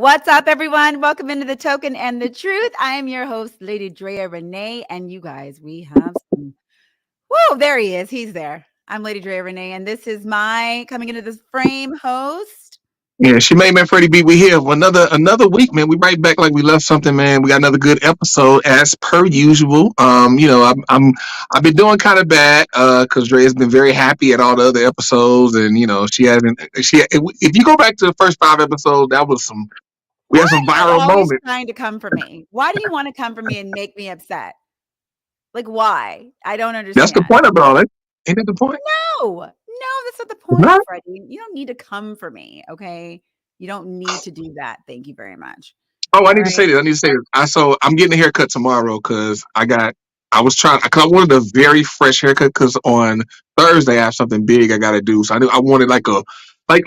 What's up, everyone? Welcome into the Token and the Truth. I am your host, Lady Drea Renee, and you guys, we have some. Whoa, there he is. He's there. I'm Lady Drea Renee, and this is my coming into this frame host. Yeah, she made man Freddie B. We here for another week, man. We right back like we left something, man. We got another good episode as per usual. I've been doing kind of bad because Dre has been very happy at all the other episodes, and she hasn't. If you go back to the first 5 episodes, that was some. We Why had some are you viral always moments. trying to come for me? Why do you want to come for me and make me upset? Like, why? I don't That's the understand. point of it all. Ain't that the point? No, that's not the It's point, not. Freddie. You don't need to come for me, okay? You don't need to do that. Thank you very much. Oh, I All need to right. say this. I need to say this. I'm getting a haircut tomorrow because I was trying because I wanted a very fresh haircut because on Thursday I have something big I got to do. So I wanted like a like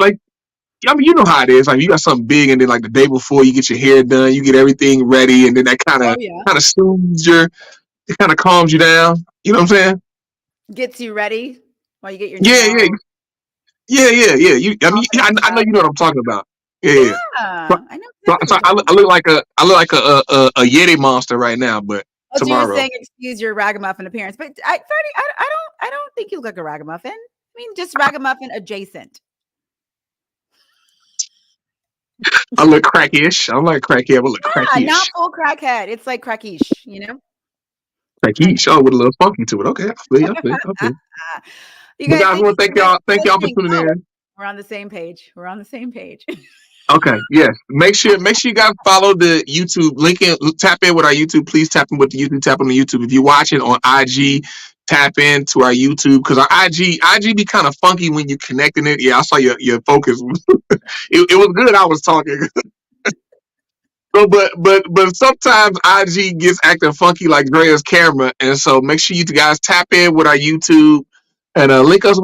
I mean you know how it is. Like you got something big and then like the day before you get your hair done, you get everything ready, and then that kind Oh, of yeah. kind of soothes it kind of calms you down. You know what I'm saying? Gets you ready while you get your Yeah, yeah, nails yeah. I know stuff. you know what I'm talking about. Yeah, Yeah, yeah. So, I know exactly what so you're talking I about. look like a Yeti monster right now, but Oh, so you're tomorrow. saying excuse your ragamuffin appearance, but Freddie, I don't think you look like a ragamuffin. I mean, just ragamuffin adjacent. I look crackish. I'm like cracky. I look Yeah, not crackish. full crackhead. It's like crackish, Kind Crackish. Oh, with a little funky to it. Okay, I feel you. I feel you. I feel of. you. You But guys, guys, I thank want you to so much for thank y'all for listening. tuning Oh, in. we're on the same page. We're on the same page. Okay, yes. Make sure you guys follow the YouTube link in. Tap in with our YouTube. Please tap in with the YouTube. Tap on the YouTube. If you're watching on IG, tap into our YouTube because our IG be kind of funky when you're connecting it. Yeah, I saw your focus. It was good. I was talking. So, but sometimes IG gets acting funky like Drea's camera, and so make sure you guys tap in with our YouTube and link up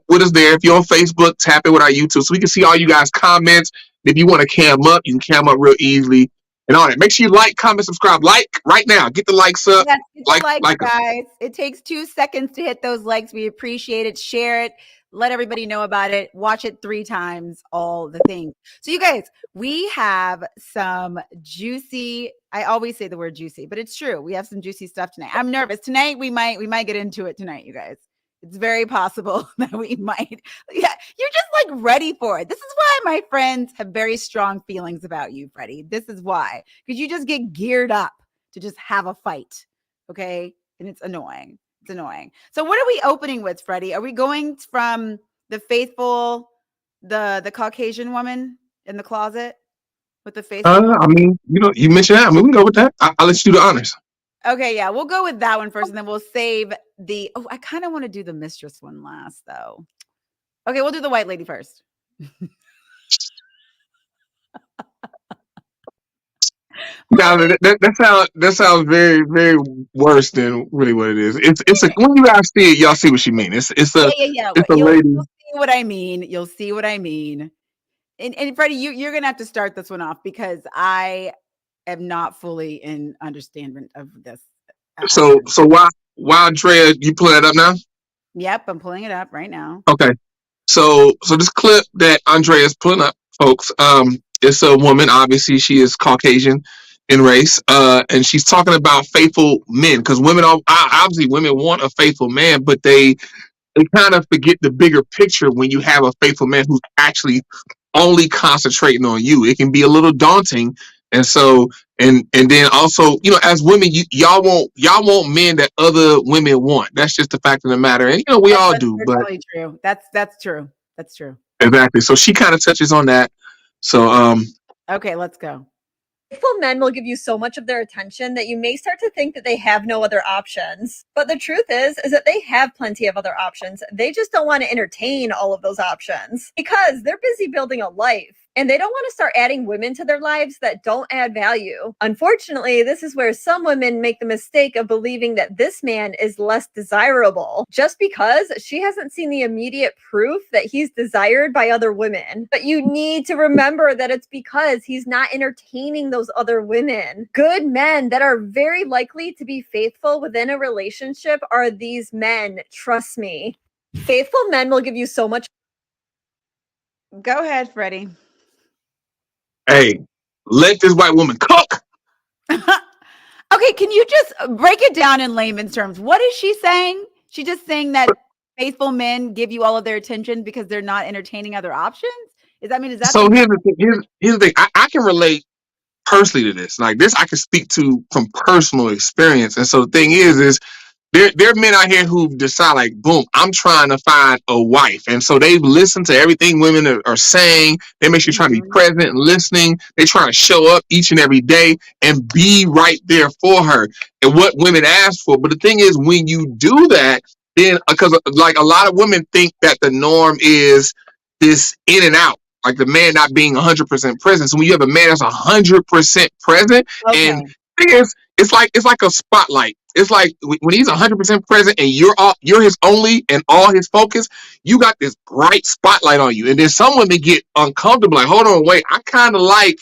with us there. If you're on Facebook, tap in with our YouTube so we can see all you guys' comments. If you want to cam up, you can cam up real easily and all that. Make sure you like, comment, subscribe, like right now. Get the likes up, Yes, hit the likes, like us. guys. It takes 2 seconds to hit those likes. We appreciate it. Share it. Let everybody know about it. Watch it 3 times, all the things. So you guys, we have some juicy, I always say the word juicy, but it's true. We have some juicy stuff tonight. I'm nervous. Tonight we might get into it tonight, you guys. It's very possible that we might. Yeah, you're just like ready for it. This is why my friends have very strong feelings about you, Freddie. This is why. Because you just get geared up to just have a fight. Okay. And it's annoying. It's annoying. So what are we opening with, Freddie? Are we going from the faithful, the Caucasian woman in the closet with the faithful one? I mean, you mentioned that. I mean, we can go with that. I'll let you do the honors. Okay, yeah, we'll go with that one first, and then we'll save the. Oh, I kind of want to do the mistress one last, though. Okay, we'll do the white lady first. Now that sounds very very worse than really what it is. It's a when you guys see it, y'all see what she mean. Yeah, yeah, yeah. It's a You'll lady. see what I mean. You'll see what I mean. And Freddie, you're gonna have to start this one off because I am not fully in understanding of this. So why Andrea, you pulling that up now? Yep, I'm pulling it up right now. Okay. So this clip that Andrea is pulling up, folks, it's a woman. Obviously, she is Caucasian in race, and she's talking about faithful men because obviously women want a faithful man, but they kind of forget the bigger picture when you have a faithful man who's actually only concentrating on you. It can be a little daunting. And so and then also, as women, y'all want men that other women want. That's just the fact of the matter. And we all That's do, but certainly true. That's true. That's true. exactly. So she kind of touches on that. So Okay, let's go. Faithful men will give you so much of their attention that you may start to think that they have no other options. But the truth is that they have plenty of other options. They just don't want to entertain all of those options because they're busy building a life. And they don't want to start adding women to their lives that don't add value. Unfortunately, this is where some women make the mistake of believing that this man is less desirable just because she hasn't seen the immediate proof that he's desired by other women. But you need to remember that it's because he's not entertaining those other women. Good men that are very likely to be faithful within a relationship are these men. Trust me. Faithful men will give you so much. Go ahead, Freddie. Hey, let this white woman cook. Okay, can you just break it down in layman's terms? What is she saying? She just saying that faithful men give you all of their attention because they're not entertaining other options? Is that So the here's the thing. Here's the thing. I can relate personally to this. Like this, I can speak to from personal experience. And so the thing is there are men out here who decide like, boom, I'm trying to find a wife. And so they listen to everything women are saying. They make sure you're trying to be Mhm. present and listening. They try to show up each and every day and be right there for her and what women ask for. But the thing is, when you do that, then because like a lot of women think that the norm is this in and out, like the man not being 100% present. So when you have a man that's 100% present, and Okay. the thing is, it's like a spotlight. It's like when he's 100% present and you're his only and all his focus. You got this bright spotlight on you, and then some women get uncomfortable. Like, hold on, wait, I kind of like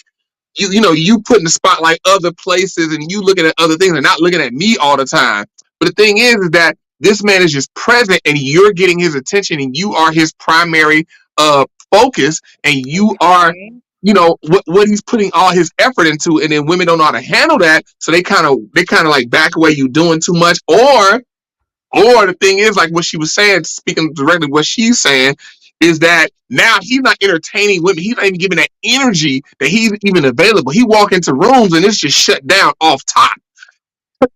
you. You know, you putting the spotlight other places, and you looking at other things, and not looking at me all the time. But the thing is that this man is just present, and you're getting his attention, and you are his primary focus, and you are Okay. what he's putting all his effort into, and then women don't know how to handle that, so they kind of like back away. You doing too much, or the thing is like what she was saying, speaking directly what she's saying is that now he's not entertaining women. He's not even giving that energy that he's even available. He walk into rooms and it's just shut down off top.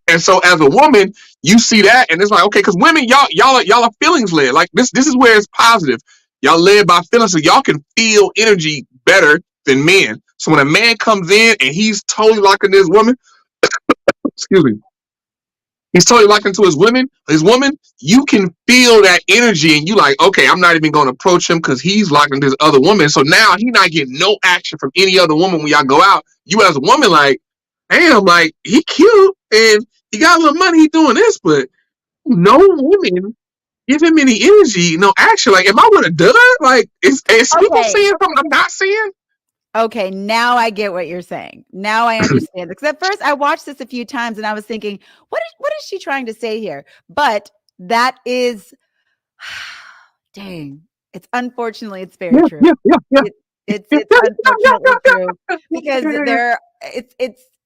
And so as a woman, you see that, and it's like, okay, because women, y'all are feelings led. Like this is where it's positive. Y'all led by feelings, so y'all can feel energy better than men. So when a man comes in and he's totally locked into his woman, excuse me, he's totally locked into his woman, you can feel that energy, and you like, okay, I'm not even going to approach him because he's locked into this other woman. So now he's not getting no action from any other woman when y'all go out. You as a woman, like, damn, like he cute and he got a little money, he doing this, but no woman give him any energy, no action. Like, am I with a dud? Like, is people Okay. seeing something I'm not seeing? Okay, now I get what you're saying. Now I understand. Because at first I watched this a few times and I was thinking, what is she trying to say here? But that is dang. It's very Yeah, true. yeah, yeah, yeah. It, Yeah, it's yeah, unfortunately true yeah, because yeah, yeah.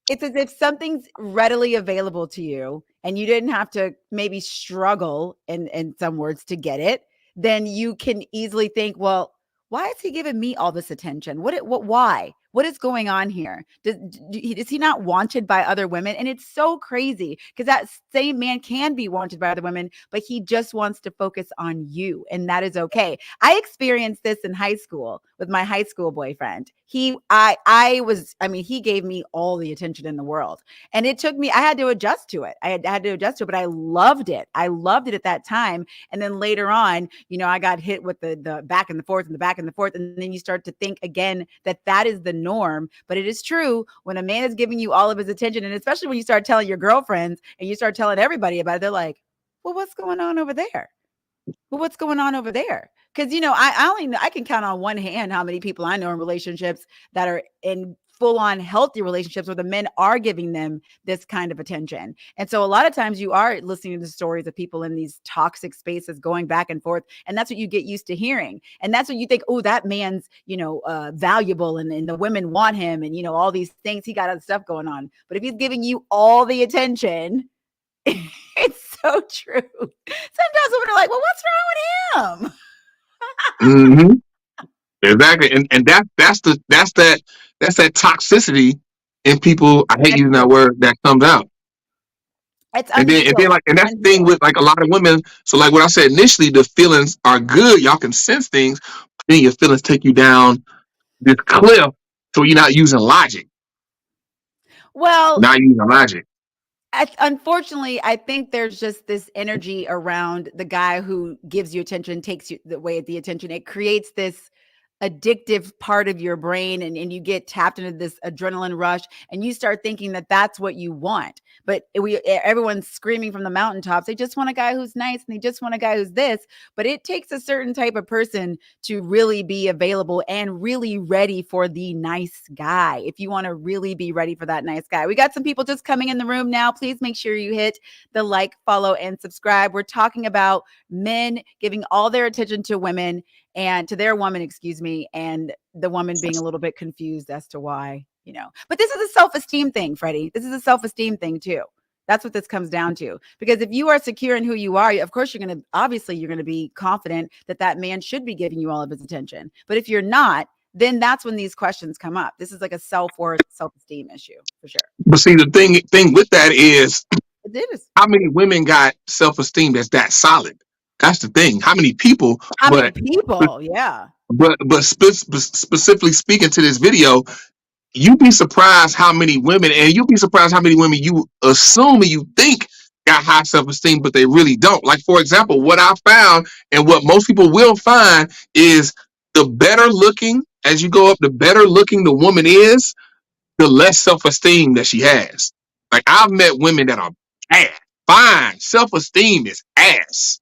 it's as if something's readily available to you and you didn't have to maybe struggle in some words to get it. Then you can easily think, well, why is he giving me all this attention? Why? What is going on here? Is he not wanted by other women? And it's so crazy because that same man can be wanted by other women, but he just wants to focus on you. And that is okay. I experienced this in high school with my high school boyfriend. He gave me all the attention in the world. And it took me, I had to adjust to it. I had to adjust to it, but I loved it. I loved it at that time. And then later on, I got hit with the back and the forth and the back and the forth. And then you start to think again that is the norm. But it is true when a man is giving you all of his attention, and especially when you start telling your girlfriends and you start telling everybody about it, they're like, well, what's going on over there? Well, what's going on over there? Because I only know, I can count on one hand how many people I know in relationships that are in full on healthy relationships where the men are giving them this kind of attention. And so a lot of times you are listening to stories of people in these toxic spaces going back and forth, and that's what you get used to hearing. And that's what you think, oh, that man's valuable, and the women want him, and all these things, he got other stuff going on. But if he's giving you all the attention, it's so true. Sometimes women are like, well, what's wrong with him? Mm-hmm. Exactly, and that's that toxicity in people. I hate using that Unhealed. word that comes out. It's And then unhealed. like, and that's the thing Unhealed. with like a lot of women. So like what I said initially, the feelings are good. Y'all can sense things. But then your feelings take you down this cliff, so you're not using logic. Well, Not using logic. unfortunately, I think there's just this energy around the guy who gives you attention, takes you the way the attention. It creates this addictive part of your brain, and you get tapped into this adrenaline rush, and you start thinking that that's what you want. But everyone's screaming from the mountaintops, they just want a guy who's nice, and they just want a guy who's this. But it takes a certain type of person to really be available and really ready for the nice guy. If you want to really be ready for that nice guy, we got some people just coming in the room now. Please make sure you hit the like, follow, and subscribe. We're talking about men giving all their attention to women and to their woman, excuse me, and the woman being a little bit confused as to why, you know. But this is a self-esteem thing, Freddie. This is a self-esteem thing too. That's what this comes down to. Because if you are secure in who you are, of course you're going to, obviously you're going to be confident that that man should be giving you all of his attention. But if you're not, then that's when these questions come up. This is like a self-worth, self-esteem issue for sure. But see, the thing with that is, It is. how many women got self-esteem that's that solid? That's the thing. How many people? How many people? Yeah. But specifically speaking to this video, you'd be surprised how many women, and you'd be surprised how many women you assume and you think got high self-esteem, but they really don't. Like, for example, what I found and what most people will find is the better looking, as you go up, the better looking the woman is, the less self-esteem that she has. Like, I've met women that are bad, fine, self-esteem is ass.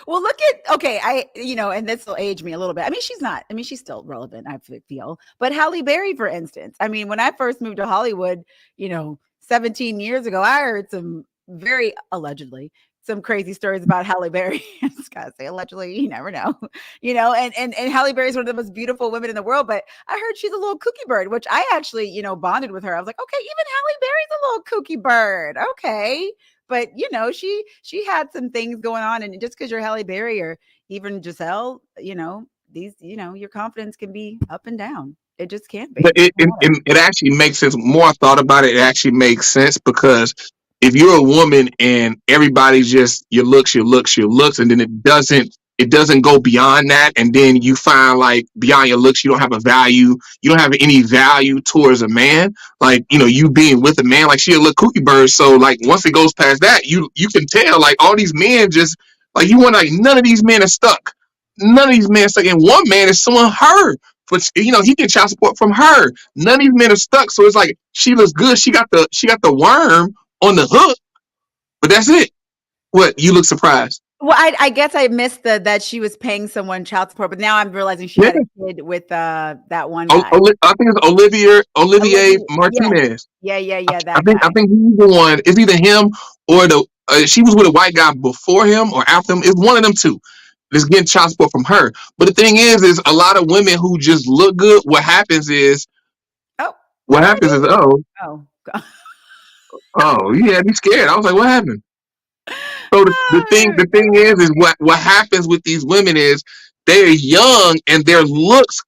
Well, look at, okay, and this will age me a little bit. I mean, she's still relevant, I feel. But Halle Berry, for instance, I mean, when I first moved to Hollywood, 17 years ago, I heard some very allegedly some crazy stories about Halle Berry. I just gotta say, allegedly, you never know, and Halle Berry is one of the most beautiful women in the world, but I heard she's a little kooky bird, which I actually, bonded with her. I was like, okay, even Halle Berry's a little kooky bird. Okay. But she had some things going on, and just because you're Halle Berry or even Giselle, your confidence can be up and down. It just can't be. But it actually makes sense. More I thought about it, it actually makes sense, because if you're a woman and everybody's just your looks, and then it doesn't go beyond that, and then you find like beyond your looks, you don't have a value, you don't have any value towards a man. Like, you being with a man, like she a little kooky bird. So like once it goes past that, you can tell like all these men just like you want, like none of these men are stuck. None of these men are stuck. And one man is suing her. But he get child support from her. None of these men are stuck. So it's like she looks good. She got the worm on the hook, but that's it. What, you look surprised? Well, I guess I missed that she was paying someone child support, but now I'm realizing she had a kid with that one guy. I think it's Olivier Martinez. Yeah. I think he's the one. It's either him or she was with a white guy before him or after him. It's one of them two. That's getting child support from her. But the thing is a lot of women who just look good. What happens is, oh, you had me scared. I was like, what happened? So the thing is what happens with these women is they're young and their looks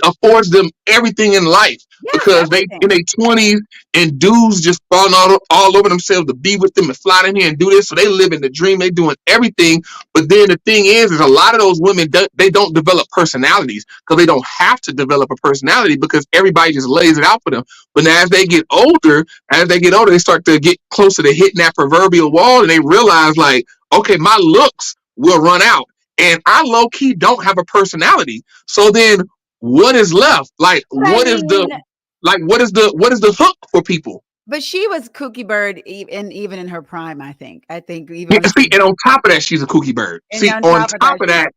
affords them everything in life, because they in their 20s and dudes just falling all over themselves to be with them and fly in here and do this. So they live in the dream, they doing everything. But then the thing is a lot of those women they don't develop personalities, because they don't have to develop a personality, because everybody just lays it out for them. But now as they get older, they start to get closer to hitting that proverbial wall, and they realize like, okay, my looks will run out. And I low key don't have a personality. So then what is left? Like, what is the hook for people? But she was kooky bird even in her prime, I think. Even and on top of that, she's a kooky bird. See, on top of that,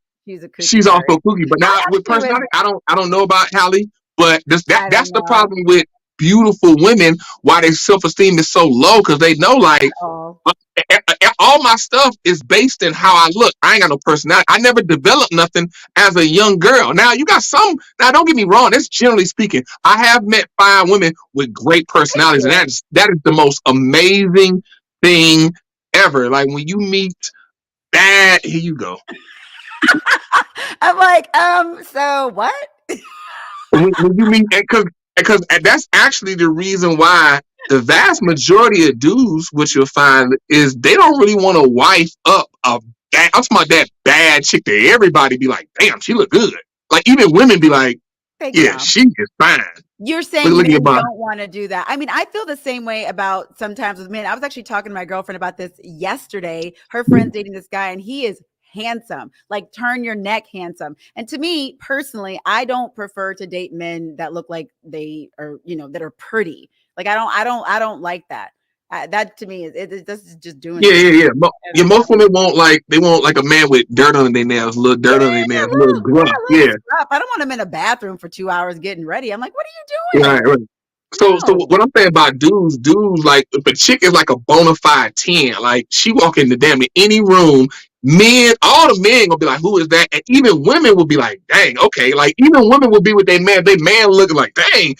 she's also kooky. But now with personality, I don't know about Halle, but that's the problem with beautiful women, why their self-esteem is so low, because they know like all my stuff is based in how I look. I ain't got no personality. I never developed nothing as a young girl. Now you got some. Now don't get me wrong. That's generally speaking. I have met fine women with great personalities, and that is the most amazing thing ever. Like when you meet that, here you go. I'm like, so what? when you meet, because that's actually the reason why the vast majority of dudes, which you'll find, is they don't really want to wife up I'm talking about that bad chick that everybody be like, damn, she look good. Like even women be like, she is fine. You're saying men don't want to do that. I mean, I feel the same way about sometimes with men. I was actually talking to my girlfriend about this yesterday. Her friend's dating this guy, and he is handsome, like turn your neck handsome. And to me personally, I don't prefer to date men that look like they are, that are pretty. Like I don't like that. That to me is just doing. Yeah. Most women won't like a man with dirt under their nails, little dirt under their nails, little gruff. Yeah. I don't want him in a bathroom for 2 hours getting ready. I'm like, what are you doing? Right. So No. what I'm saying about dudes, like if a chick is like a bona fide 10, like she walk in the damn in any room, all the men gonna be like, who is that? And even women will be like, dang, okay. Like even women will be with their man looking like, dang,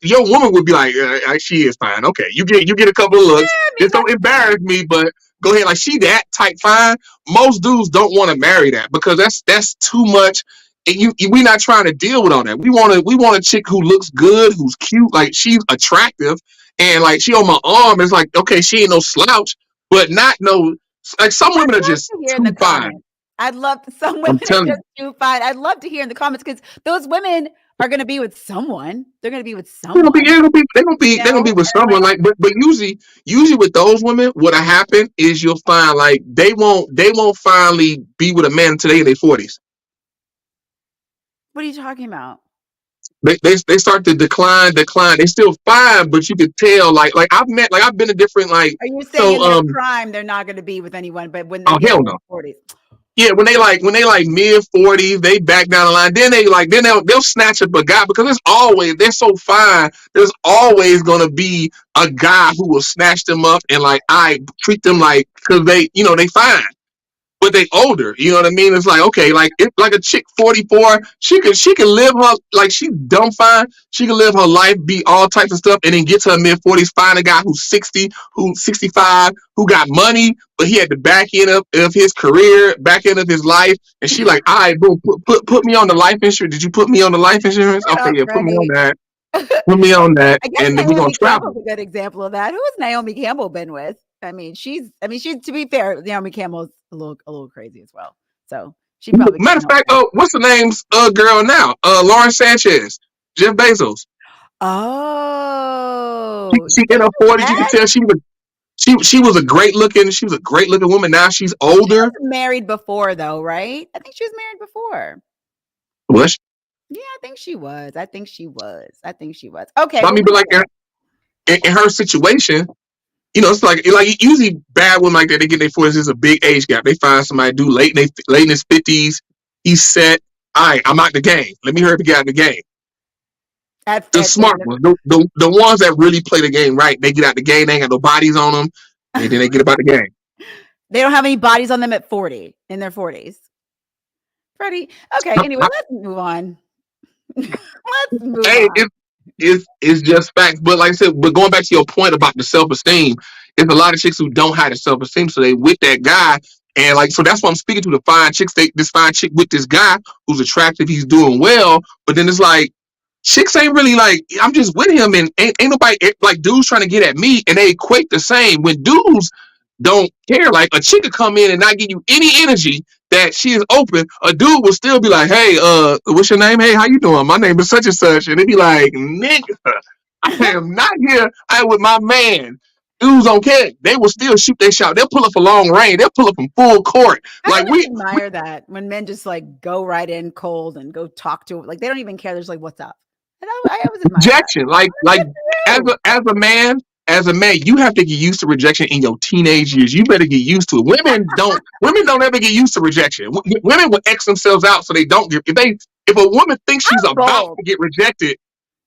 your woman would be like, she is fine. Okay, you get a couple of looks. I mean, Just don't that's embarrass me, but go ahead. Like she that type fine. Most dudes don't want to marry that because that's too much. And we're not trying to deal with all that. We want a chick who looks good, who's cute, like she's attractive, and like she on my arm. It's like, okay, she ain't no slouch, but not no, like some I'd women are love just to hear in too the fine. comments. Some women I'm are telling just you, too fine. I'd love to hear in the comments because those women are going to be with someone. They're going to be with they're gonna be, someone, they're gonna be, they're gonna you be, they're gonna be know. with And someone. like, Like, but usually with those women, what'll happen is you'll find like they won't finally be with a man until they in their 40s. what are you talking about? They start to decline. They still fine, but you could tell I've been to different like Are you saying so in their prime they're not going to be with anyone, but when they oh get hell in their no. 40s? Yeah, when they like mid 40s, they back down the line. Then they'll snatch up a guy because they're so fine. There's always gonna be a guy who will snatch them up and like I treat them like because they fine. But they older. You know what I mean? It's like okay, like it's like a chick 44. She can live her like she's dumb fine. She can live her life, be all types of stuff, and then get to her mid 40s, find a guy who's 60, who's 65, who got money, but he had the back end of his career, back end of his life, and she like, all right, boom, put me on the life insurance. Did you put me on the life insurance? Shut Okay, up, yeah, put me on Freddie. that. Put me on that, I guess and then we're gonna Naomi travel. Campbell's a good example of that. Who has Naomi Campbell been with? She's to be fair, Naomi Campbell's a little crazy as well. So she probably Matter couldn't of help fact, it. what's the name's girl now? Lauren Sanchez, Jeff Bezos. Oh, She in her isn't 40s. You can that tell she was a great looking woman. Now she's she was older. married before though, right? I think she was married before. What? Yeah, I think she was. I think she was. I think she was. Okay, I well, mean, but like in her situation, it's like usually bad women like that. They get their 40s. There's a big age gap. They find somebody do late in his 50s. He's set. All right, I'm out the game. Let me hurry up and get out the game. The smart ones, the ones that really play the game right, they get out the game. They ain't got no bodies on them, and then they get about the game. they don't have any bodies on them at 40 in their 40s. Freddie. Okay, anyway, let's move on. Let's move Hey, on. it's just facts. But like I said, but going back to your point about the self esteem, there's a lot of chicks who don't have the self esteem, so they with that guy, and like so that's why I'm speaking to the fine chicks. This fine chick with this guy who's attractive, he's doing well, but then it's like chicks ain't really like I'm just with him, and ain't nobody like dudes trying to get at me, and they equate the same when dudes don't care. Like a chick could come in and not give you any energy that she is open. A dude will still be like, "Hey, what's your name? Hey, how you doing? My name is such and such," and they be like, "Nigga, I am not here. I am with my man." Dudes don't care. They will still shoot their shot. They'll pull up a long range. They'll pull up from full court. I Like always admire that when men just like go right in cold and go talk to like they don't even care. They're just like, "What's up?" And I always admire that. rejection. Like Good as for you. a man, you have to get used to rejection in your teenage years. You better get used to it. Women don't ever get used to rejection. Women will X themselves out so they don't get if a woman thinks she's I'm about bold. to get rejected,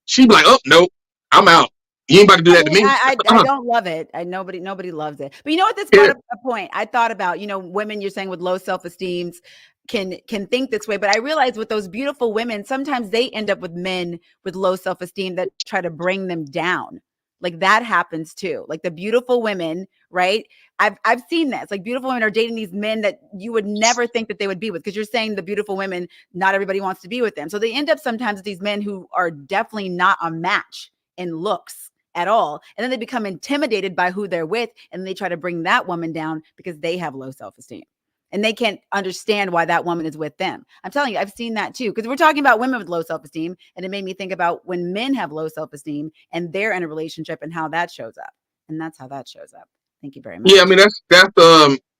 she be like, "Oh nope, I'm out. You ain't about to do I that to mean, me." I don't love it. Nobody loves it. But you know what? This brought Yeah. up a point. I thought about, women you're saying with low self-esteems can think this way, but I realize with those beautiful women, sometimes they end up with men with low self-esteem that try to bring them down. Like that happens too. Like the beautiful women, right? I've seen this. Like beautiful women are dating these men that you would never think that they would be with because you're saying the beautiful women, not everybody wants to be with them. So they end up sometimes with these men who are definitely not a match in looks at all. And then they become intimidated by who they're with and they try to bring that woman down because they have low self-esteem. And they can't understand why that woman is with them. I'm telling you, I've seen that too. Because we're talking about women with low self-esteem. And it made me think about when men have low self-esteem and they're in a relationship and how that shows up. And that's how that shows up. Thank you very much. Yeah, I mean that's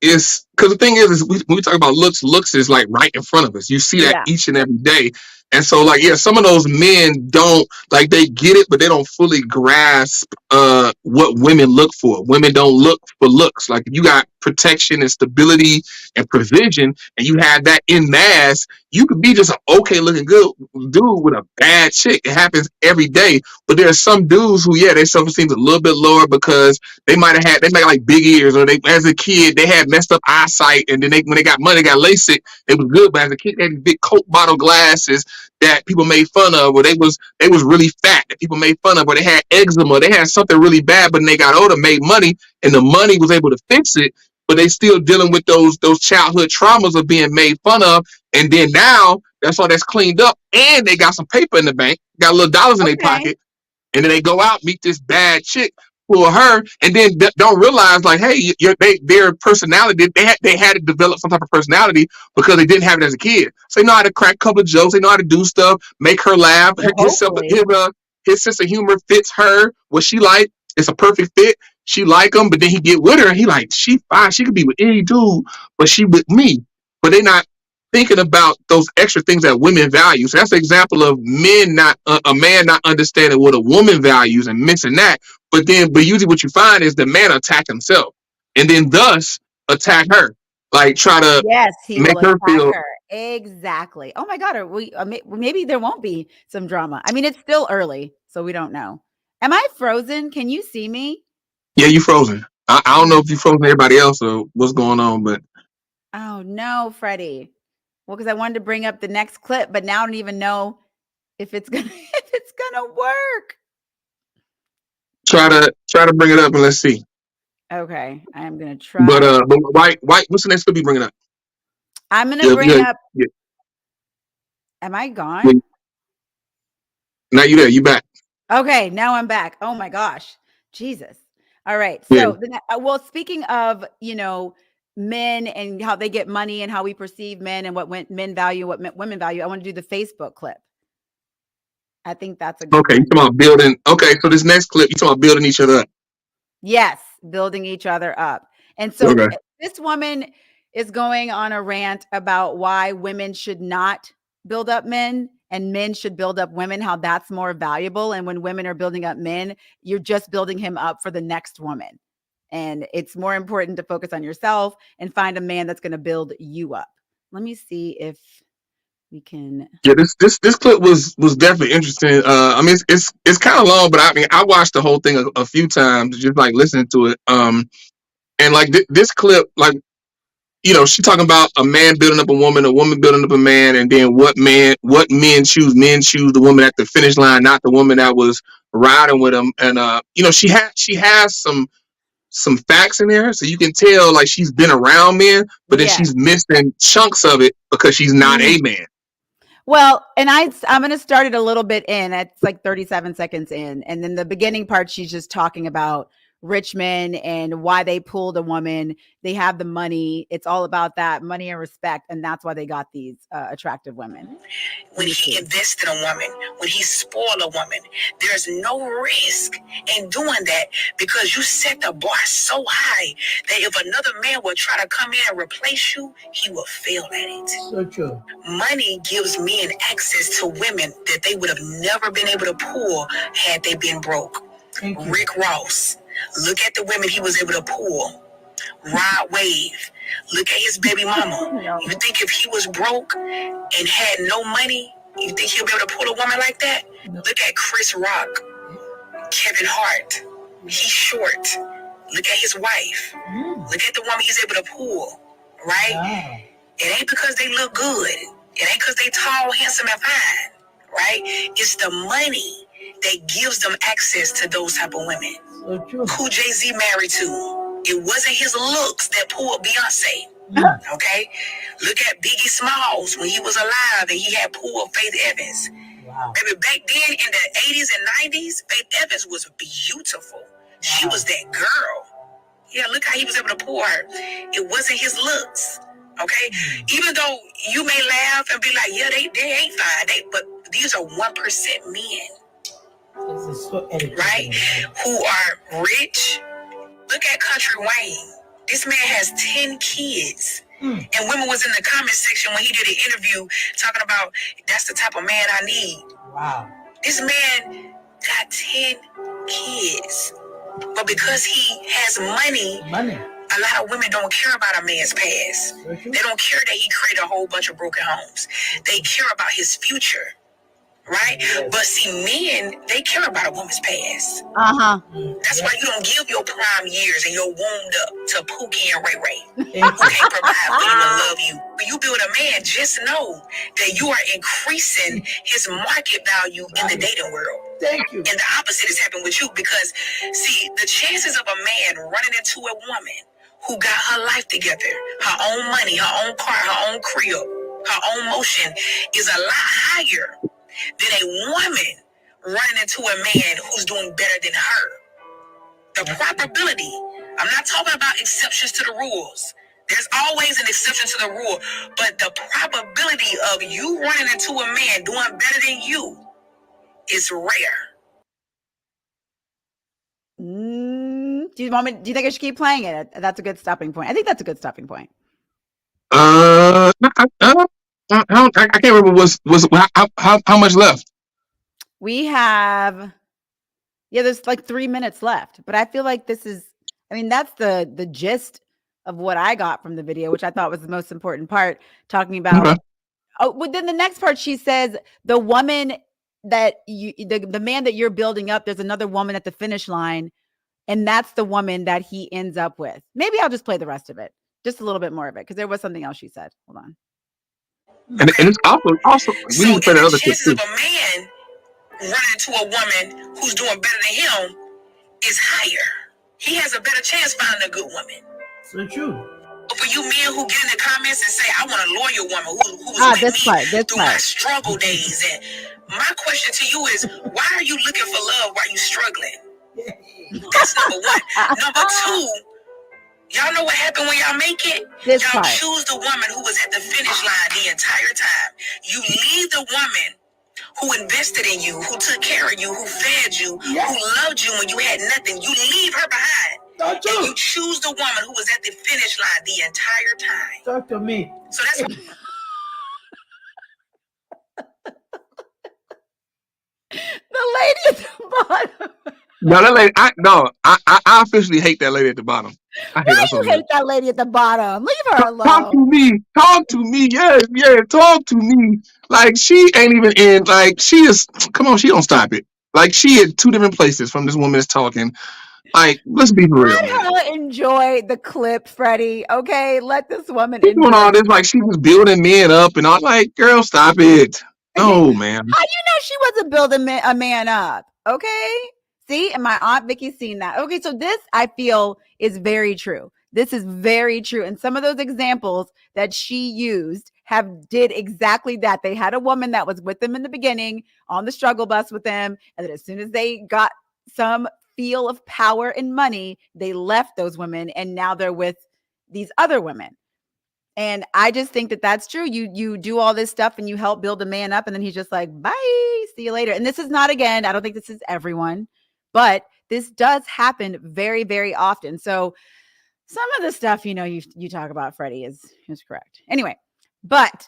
is because the thing is when we talk about looks is like right in front of us. You see that Yeah. each and every day, and so like yeah, some of those men don't like they get it, but they don't fully grasp what women look for. Women don't look for looks. Like if you got protection and stability and provision, and you have that in mass, you could be just an okay looking good dude with a bad chick. It happens every day. But there are some dudes who, yeah, their self esteem's a little bit lower because they might like big ears, or they, as a kid, they had messed up eyesight, and then when they got money, they got LASIK. It was good, but as a kid, they had these big Coke bottle glasses that people made fun of, or they was really fat that people made fun of, or they had eczema, they had something really bad, but when they got older, made money, and the money was able to fix it, but they still dealing with those childhood traumas of being made fun of, and then now that's all that's cleaned up, and they got some paper in the bank, got little dollars in their Okay. pocket, and then they go out, meet this bad chick for her, and then don't realize like, hey, their personality, they had to develop some type of personality because they didn't have it as a kid. So they know how to crack a couple of jokes, they know how to do stuff, make her laugh. Well, His sense of humor fits her. What she like, it's a perfect fit. She like him, but then he get with her, and he like, she fine, she could be with any dude, but she with me. But they not thinking about those extra things that women value. So that's an example of men not a man not understanding what a woman values and missing that. But usually what you find is the man attack himself, and then thus attack her, like try to yes, he make will her attack feel. her. Exactly. Oh my God. Are we, maybe there won't be some drama. I mean, it's still early, so we don't know. Am I frozen? Can you see me? Yeah, you frozen. I don't know if you frozen everybody else or what's going on, but Oh no, Freddie. Well, because I wanted to bring up the next clip, but now I don't even know if it's gonna if it's gonna work. try to bring it up and let's see. Okay, I am gonna But try. white, what's the next clip you bringing up? I'm gonna Yeah, bring yeah, up. yeah, Am I gone? yeah. Now you there? You back? Okay, now I'm back. Oh my gosh, Jesus! All right, Yeah. so well, speaking of men and how they get money and how we perceive men and what men value, what women value, I want to do the Facebook clip. I think that's a good Okay, you one. talking about building? Okay, so this next clip, you talking about building each other up? Yes, building each other up. And so Okay. this woman is going on a rant about why women should not build up men and men should build up women, how that's more valuable. And when women are building up men, you're just building him up for the next woman. And it's more important to focus on yourself and find a man that's going to build you up. Let me see if we can. Yeah, this clip was definitely interesting. I mean, it's kind of long, but I mean, I watched the whole thing a few times, just like listening to it. And like this clip, like, she talking about a man building up a woman building up a man, and then what men choose. Men choose the woman at the finish line, not the woman that was riding with him. And she has some facts in there, so you can tell like she's been around men, but then Yeah. she's missing chunks of it because she's not a man. Well, and I'm going to start it a little bit in. It's like 37 seconds in. And then the beginning part, she's just talking about rich men and why they pulled a woman. They have the money. It's all about that money and respect. And that's why they got these attractive women. When he invests in a woman, when he spoils a woman, there's no risk in doing that because you set the bar so high that if another man will try to come in and replace you, he will fail at it. So true. Money gives men access to women that they would have never been able to pull had they been broke. Rick Ross, look at the women he was able to pull. Rod Wave, look at his baby mama. No. You think if he was broke and had no money, you think he'll be able to pull a woman like that? No. Look at Chris Rock, Kevin Hart. He's short. Look at his wife. Look at the woman he's able to pull, right? Wow. It ain't because they look good. It ain't because they tall, handsome, and fine, right? It's the money that gives them access to those type of women. So true. Who Jay-Z married to? It wasn't his looks that pulled Beyonce. Okay? Look at Biggie Smalls when he was alive and he had pulled Faith Evans. Wow. Baby, back then in the 80s and 90s, Faith Evans was beautiful. Wow. She was that girl. Yeah, look how he was able to pull her. It wasn't his looks. Okay? Even though you may laugh and be like, yeah, they ain't fine. But these are 1% men. Right? Who are rich. Look at Country Wayne. This man has 10 kids. And women was in the comment section when he did an interview talking about that's the type of man I need. Wow. This man got 10 kids. But because he has money, A lot of women don't care about a man's past. They don't care that he created a whole bunch of broken homes. They care about his future. Right? But see, men, they care about a woman's past. That's why you don't give your prime years and your wound up to Pookie and Ray Ray. Who can't provide for you and love you. When you build a man, just know that you are increasing his market value in the dating world. Thank you. And the opposite is happening with you because, see, the chances of a man running into a woman who got her life together, her own money, her own car, her own crib, her own motion is a lot higher than a woman running into a man who's doing better than her. The probability, I'm not talking about exceptions to the rules. There's always an exception to the rule, but the probability of you running into a man doing better than you is rare. Do you think I should keep playing it? That's a good stopping point. I think that's a good stopping point. I can't remember how much left. We have, there's like 3 minutes left, but I feel like this is, that's the gist of what I got from the video, which I thought was the most important part, talking about, Okay. Well, then the next part, she says, the woman that the man that you're building up, there's another woman at the finish line, and that's the woman that he ends up with. Maybe I'll just play the rest of it, just a little bit more of it, because there was something else she said. Hold on. And it's also we need to play the other clip too. The chances of a man running into a woman who's doing better than him is higher. He has a better chance finding a good woman. So true. But for you men who get in the comments and say, I want a loyal woman who was with me through my struggle days. And my question to you is, why are you looking for love while you struggling? That's number one. Number two, y'all know what happened when y'all make it? Y'all choose the woman who was at the finish line the entire time. You leave the woman who invested in you, who took care of you, who fed you, who loved you when you had nothing. You leave her behind. And you choose the woman who was at the finish line the entire time. Talk to me. So that's the lady at the bottom. No, that lady. I officially hate that lady at the bottom. I hate Why do you hate that lady at the bottom? Leave her alone. Talk to me. Yeah. Talk to me. Like she ain't even in. Like she is. Come on, she don't stop it. Like she at two different places from this woman that's talking. Like, let's be for real. Let her enjoy the clip, Freddie. Okay, let this woman enjoy. Doing all this like she was building men up and all. Like, girl, stop it. No, man. How you know she wasn't building a man up? Okay. See, and my Aunt Vicky's seen that. Okay, so this I feel is very true. This is very true. And some of those examples that she used did exactly that. They had a woman that was with them in the beginning on the struggle bus with them. And then as soon as they got some feel of power and money, they left those women. And now they're with these other women. And I just think that that's true. You do all this stuff and you help build a man up. And then he's just like, bye, see you later. And this is not, again, I don't think this is everyone. But this does happen very, very often. So some of the stuff, you talk about, Freddie, is correct. Anyway, but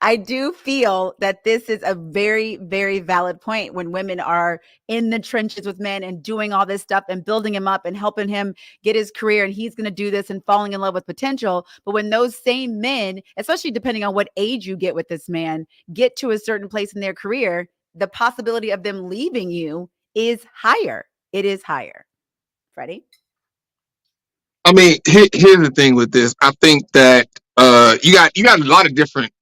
I do feel that this is a very, very valid point when women are in the trenches with men and doing all this stuff and building him up and helping him get his career. And he's going to do this and falling in love with potential. But when those same men, especially depending on what age you get with this man, get to a certain place in their career, the possibility of them leaving you is higher. It is higher. Freddie? I mean, here's the thing with this. I think that you got a lot of different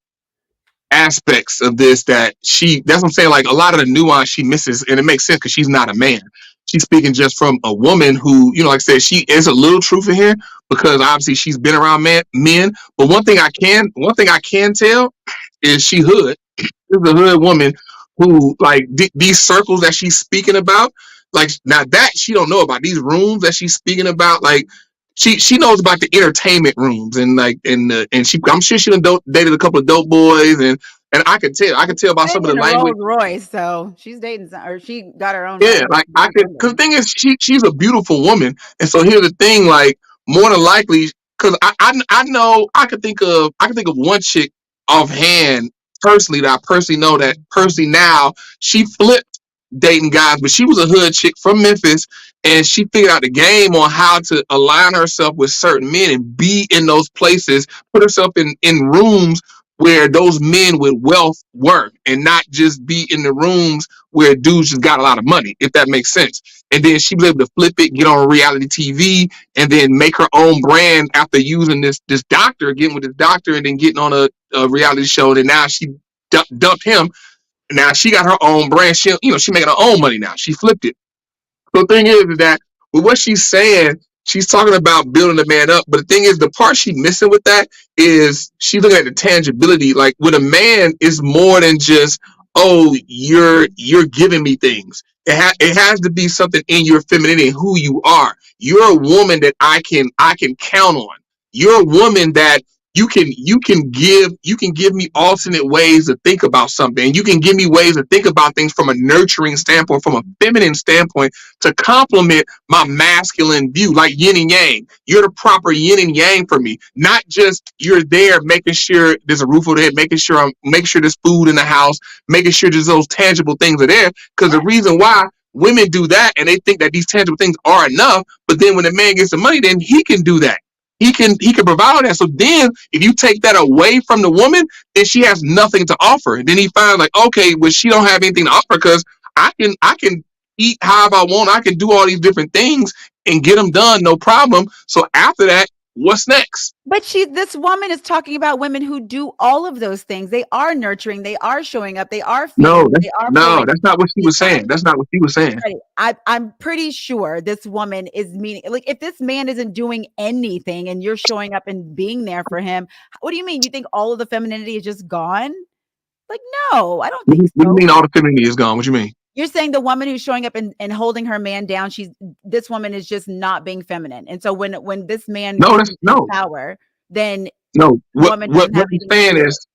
aspects of this that's what I'm saying. Like a lot of the nuance she misses, and it makes sense because she's not a man. She's speaking just from a woman who, like I said, she is a little truth in here because obviously she's been around men. But one thing I can tell is she hood. This is a hood woman who like these circles that she's speaking about. Like now that she don't know about these rooms that she's speaking about, like she knows about the entertainment rooms and I'm sure she done dated a couple of dope boys and I could tell by some of the language. Rolls Royce, so she's dating or she got her own. Yeah, like I could, because the thing is she's a beautiful woman, and so here's the thing, like more than likely, because I know I could think of one chick offhand personally that I personally know that personally now she flipped dating guys, but she was a hood chick from Memphis, and she figured out the game on how to align herself with certain men and be in those places, put herself in rooms where those men with wealth work, and not just be in the rooms where dudes just got a lot of money, if that makes sense. And then she was able to flip it, get on reality TV, and then make her own brand after using this doctor, getting with this doctor, and then getting on a reality show. And now she dumped him. Now she got her own brand. She making her own money now. She flipped it. So the thing is that with what she's saying, she's talking about building the man up. But the thing is, the part she's missing with that is she's looking at the tangibility. Like with a man, is more than just, oh, you're giving me things. It has to be something in your femininity, who you are. You're a woman that I can count on. You're a woman that you can give me alternate ways to think about something. And you can give me ways to think about things from a nurturing standpoint, from a feminine standpoint, to complement my masculine view, like yin and yang. You're the proper yin and yang for me, not just you're there making sure there's a roof over the head, making sure there's food in the house, making sure there's those tangible things are there. Because the reason why women do that, and they think that these tangible things are enough, but then when the man gets the money, then he can do that. He can provide that. So then if you take that away from the woman, then she has nothing to offer. Then he finds like, okay, well, she don't have anything to offer because I can eat however I want. I can do all these different things and get them done, no problem. So after that, what's next? But this woman is talking about women who do all of those things. They are nurturing. They are showing up. They are feeding. That's not what she was saying. That's not what she was saying. I'm pretty sure this woman is meaning, like, if this man isn't doing anything and you're showing up and being there for him, what do you mean? You think all of the femininity is just gone? Like, no, I don't think so. What do you mean all the femininity is gone? What do you mean? You're saying the woman who's showing up and holding her man down, this woman is just not being feminine. And so when this man that's power, then what I'm saying is,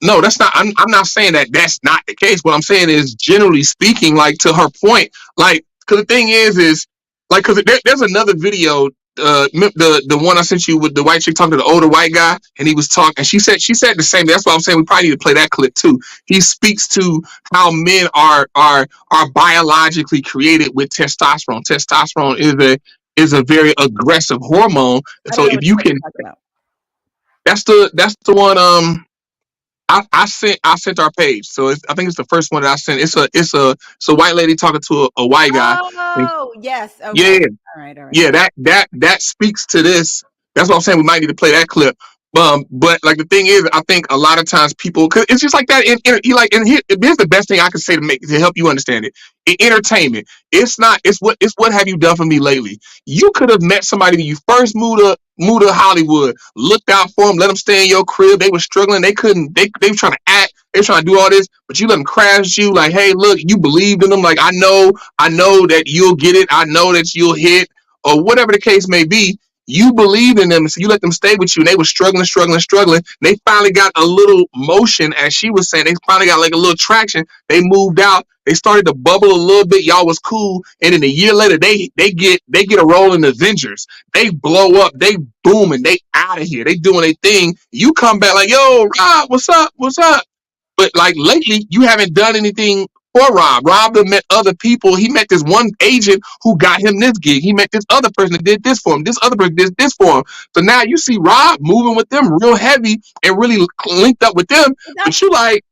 no, that's not. I'm not saying that that's not the case. What I'm saying is, generally speaking, like to her point, like, because the thing is like, because there's another video, the one I sent you with the white chick talking to the older white guy, and he was talking, and she said the same. That's why I'm saying we probably need to play that clip too. He speaks to how men are biologically created with testosterone. Testosterone is a very aggressive hormone. So if you can, that's the one. I sent our page, so I think it's the first one that I sent. It's a white lady talking to a white guy. Oh, yes. Okay. Yeah. All right. Yeah, that speaks to this. That's what I'm saying. We might need to play that clip. But like the thing is, I think a lot of times people, cause it's just like that. Here's the best thing I can say to help you understand it. In entertainment, it's what have you done for me lately? You could have met somebody when you first moved to Hollywood, looked out for them, let them stay in your crib. They were struggling. They couldn't. They were trying to act. They were trying to do all this, but you let them crash you. Like, hey, look, you believed in them. Like, I know that you'll get it. I know that you'll hit, or whatever the case may be. You believed in them, so you let them stay with you, and they were struggling. They finally got a little motion, as she was saying. They finally got like a little traction. They moved out. They started to bubble a little bit. Y'all was cool, and then a year later, they get a role in the Avengers. They blow up. They booming. They out of here. They doing their thing. You come back like, yo, Rob, what's up? But like lately, you haven't done anything for Rob. Rob met other people. He met this one agent who got him this gig. He met this other person that did this for him. This other person did this for him. So now you see Rob moving with them real heavy and really linked up with them. But you like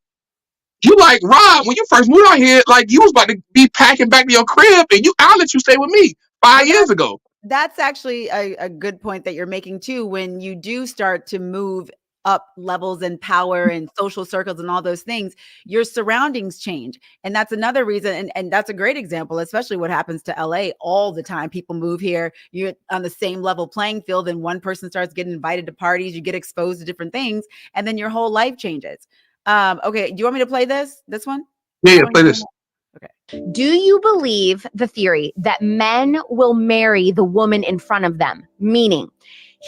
Rob, when you first moved out here, like you was about to be packing back to your crib, and I'll let you stay with me 5 years ago. That's actually a good point that you're making too. When you do start to move up levels and power and social circles and all those things, your surroundings change. And that's another reason. And that's a great example, especially what happens to LA all the time. People move here, you're on the same level playing field, and one person starts getting invited to parties, you get exposed to different things, and then your whole life changes. Okay. Do you want me to play this one? Yeah, play this. Okay. Do you believe the theory that men will marry the woman in front of them? Meaning,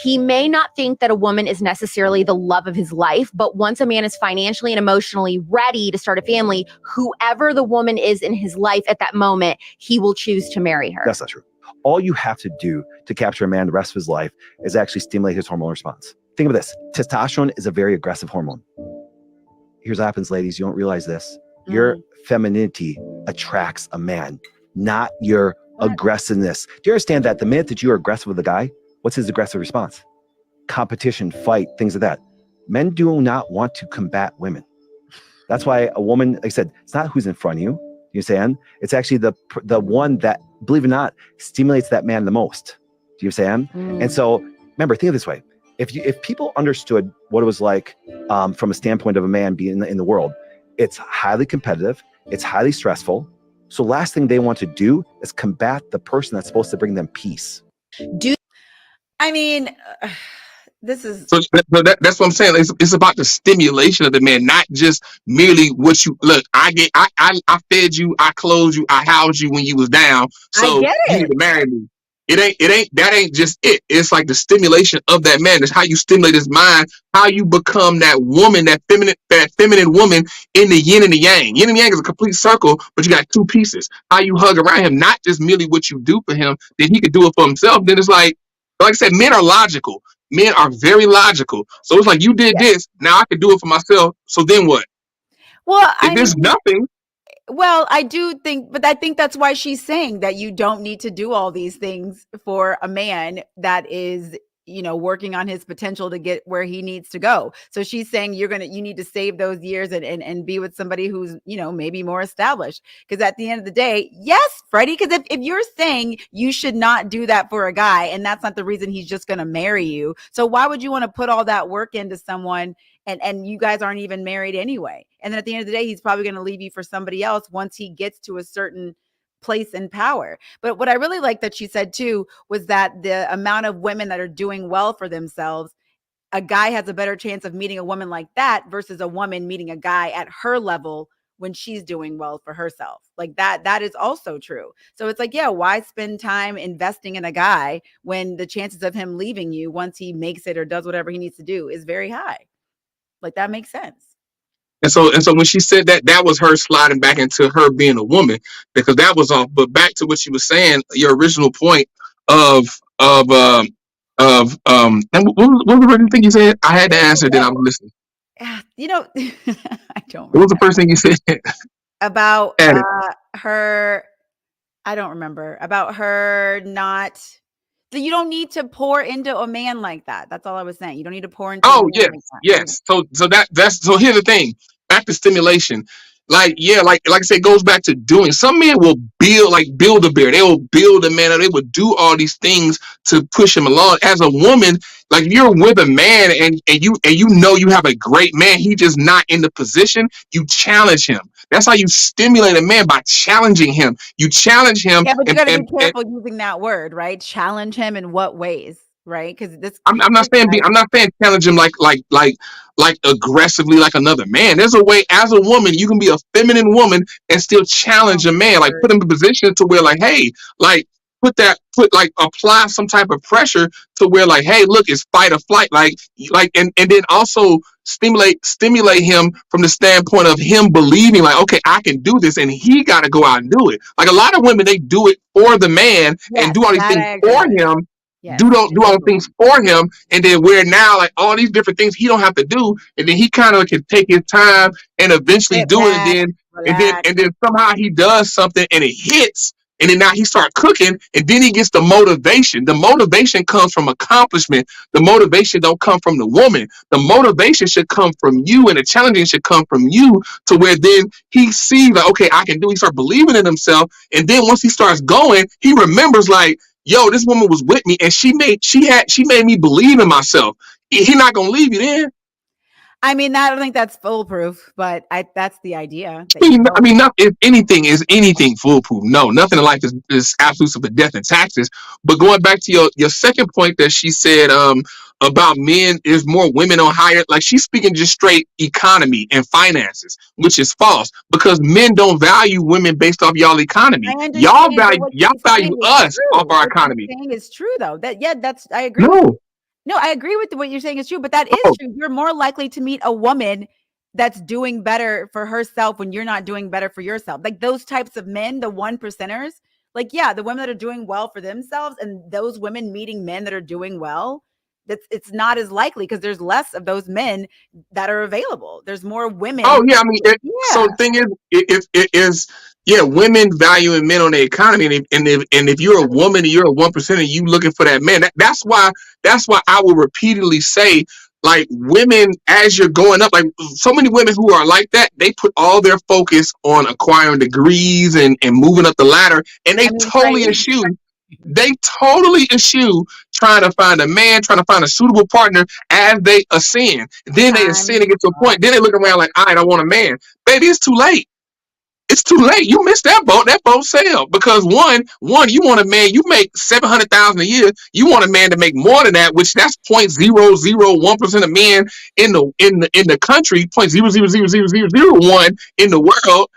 he may not think that a woman is necessarily the love of his life, but once a man is financially and emotionally ready to start a family, whoever the woman is in his life at that moment, he will choose to marry her. That's not true. All you have to do to capture a man the rest of his life is actually stimulate his hormonal response. Think of this. Testosterone is a very aggressive hormone. Here's what happens, ladies. You don't realize this. Your femininity attracts a man, not your aggressiveness. Do you understand that the minute that you are aggressive with a guy, what's his aggressive response? Competition, fight, things like that. Men do not want to combat women. That's why a woman, like I said, it's not who's in front of you. You understand? It's actually the one that, believe it or not, stimulates that man the most. Do you understand? And so remember, think of it this way. If people understood what it was like from a standpoint of a man being in the world, it's highly competitive, it's highly stressful. So last thing they want to do is combat the person that's supposed to bring them peace. I mean, this is So that's what I'm saying. It's about the stimulation of the man, not just merely what you look. I fed you, I clothed you, I housed you when you was down. So I get you need it. to marry me. That ain't just it. It's like the stimulation of that man. It's how you stimulate his mind, how you become that woman, that feminine woman in the yin and the yang. Yin and yang is a complete circle, but you got two pieces. How you hug around him, not just merely what you do for him, then he could do it for himself. Then it's like I said, men are logical. Men are very logical. So it's like you did this, now I can do it for myself. So then what? Well, If there's nothing. Well, I do think, but I think that's why she's saying that you don't need to do all these things for a man that is, working on his potential to get where he needs to go. So she's saying you need to save those years and be with somebody who's, maybe more established. Because at the end of the day, yes, Freddie, because if you're saying you should not do that for a guy and that's not the reason he's just going to marry you. So why would you want to put all that work into someone and you guys aren't even married anyway? And then at the end of the day, he's probably going to leave you for somebody else once he gets to a certain place in power. But what I really like that she said too was that the amount of women that are doing well for themselves, a guy has a better chance of meeting a woman like that versus a woman meeting a guy at her level when she's doing well for herself. Like that is also true. So it's like, yeah, why spend time investing in a guy when the chances of him leaving you once he makes it or does whatever he needs to do is very high? Like that makes sense. And so when she said that was her sliding back into her being a woman, because that was off. But back to what she was saying, your original point of and what was the first thing you said? I had to answer, then I was listening. I don't What was remember. the first thing you said? About her, I don't remember. About her not, you don't need to pour into a man like that. That's all I was saying. You don't need to pour into a man Yes, like that. yes. So here's the thing. Back to stimulation. Like I said, it goes back to doing. Some men will build a bear. They will build a man, or they will do all these things to push him along. As a woman, like if you're with a man and you know you have a great man, he just not in the position, you challenge him. That's how you stimulate a man, by challenging him. You challenge him. Yeah, but you got to be careful using that word, right? Challenge him in what ways, right? Because I'm not saying challenge him like aggressively like another man. There's a way as a woman you can be a feminine woman and still challenge a man, like put him in a position to where like, hey, like apply some type of pressure to where like, hey, look, it's fight or flight, and then also stimulate him from the standpoint of him believing like, okay, I can do this, and he got to go out and do it. Like a lot of women, they do it for the man and do all these things for him. Do all the things for him, and then where now like all these different things he don't have to do, and then he kind of can take his time and eventually do it, and then somehow he does something and it hits, and then now he starts cooking, and then he gets the motivation. The motivation comes from accomplishment. The motivation don't come from the woman. The motivation should come from you, and the challenging should come from you, to where then he sees like, okay, I can do. He starts believing in himself, and then once he starts going, he remembers like, yo, this woman was with me and she made me believe in myself. He not gonna leave you then. I mean, I don't think that's foolproof, but that's the idea. If anything is anything foolproof. No, nothing in life is absolute for death and taxes. But going back to your second point that she said about men, is more women on higher, like she's speaking just straight economy and finances, which is false, because men don't value women based off y'all economy. Y'all value us off our economy. What you're saying is true though. I agree. No, I agree with what you're saying is true, but that is true. You're more likely to meet a woman that's doing better for herself when you're not doing better for yourself. Like those types of men, the 1%ers, like, yeah, the women that are doing well for themselves and those women meeting men that are doing well, it's not as likely because there's less of those men that are available. There's more women. Oh yeah, I mean, so Yeah. the thing is, it is yeah, women valuing men on the economy, and if you're a woman and you're a 1%, and you looking for that man, that's why I will repeatedly say, like, women, as you're going up, like so many women who are like that, they put all their focus on acquiring degrees and moving up the ladder, and they I mean, totally Freddie, eschew. They totally eschew trying to find a man, trying to find a suitable partner as they ascend. Then they ascend and time get to a up. point. Then they look around like, all right, I want a man. Baby, it's too late. It's too late. You missed that boat. That boat sailed because one, you want a man. You make 700,000 a year. You want a man to make more than that, which that's 0.001% of men in the country. 0.0000001 in the world.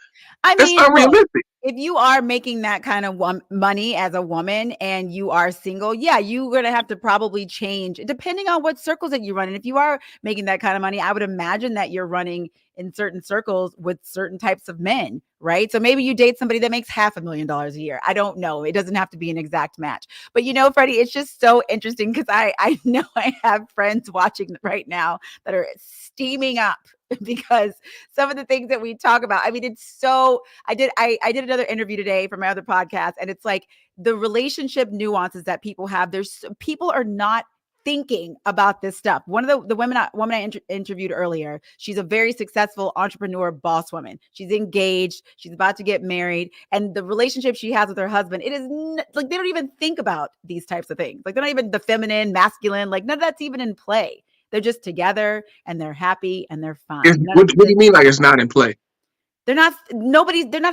I That's mean, look, unrealistic. if you are making that kind of money as a woman and you are single, yeah, you're going to have to probably change depending on what circles that you run in. If you are making that kind of money, I would imagine that you're running in certain circles with certain types of men, right? So maybe you date somebody that makes $500,000 a year. I don't know. It doesn't have to be an exact match. But Freddie, it's just so interesting because I know I have friends watching right now that are steaming up because some of the things that we talk about, I mean, it's so, I did another interview today for my other podcast, and it's like the relationship nuances that people have. People are not thinking about this stuff. One of the women I interviewed earlier, she's a very successful entrepreneur, boss woman. She's engaged. She's about to get married. And the relationship she has with her husband, it is like, they don't even think about these types of things. Like, they're not even the feminine, masculine, like none of that's even in play. They're just together and they're happy and they're fine. What do you mean like it's not in play? They're not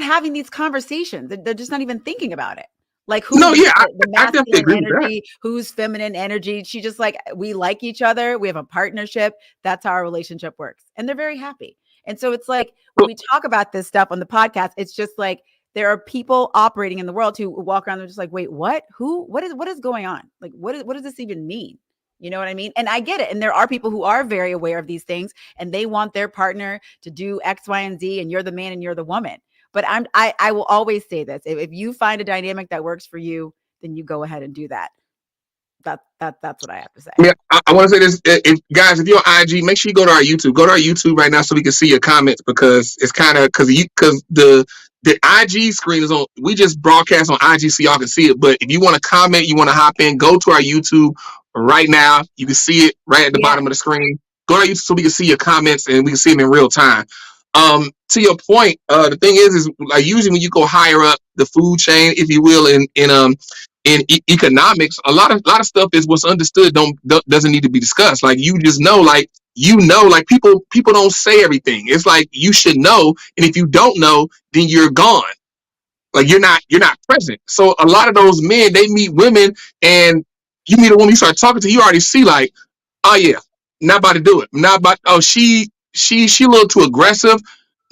having these conversations. They're just not even thinking about it. Like, who's No, yeah, the I definitely masculine agree with that. energy, who's feminine energy. She just like, we like each other. We have a partnership. That's how our relationship works. And they're very happy. And so it's like, when we talk about this stuff on the podcast, it's just like, there are people operating in the world who walk around. They're just like, wait, what? What is going on? Like, what does this even mean? You know what I mean? And I get it. And there are people who are very aware of these things and they want their partner to do X, Y, and Z, and you're the man and you're the woman. But I will always say this. If you find a dynamic that works for you, then you go ahead and do that. That's what I have to say. Yeah, I want to say this, guys. If you're on IG, make sure you go to our YouTube. Go to our YouTube right now so we can see your comments because it's kind of because the IG screen is on. We just broadcast on IG so y'all can see it. But if you want to comment, you want to hop in, go to our YouTube right now. You can see it right at the bottom of the screen. Go to our YouTube so we can see your comments and we can see them in real time. To your point, the thing is like usually when you go higher up the food chain, if you will, in economics, a lot of stuff is what's understood doesn't need to be discussed. Like you just know, like like people don't say everything. It's like you should know, and if you don't know, then you're gone. Like you're not present. So a lot of those men, they meet women, and you meet a woman, you start talking to, you already see like, oh yeah, not about to do it. Not about. Oh, she a little too aggressive.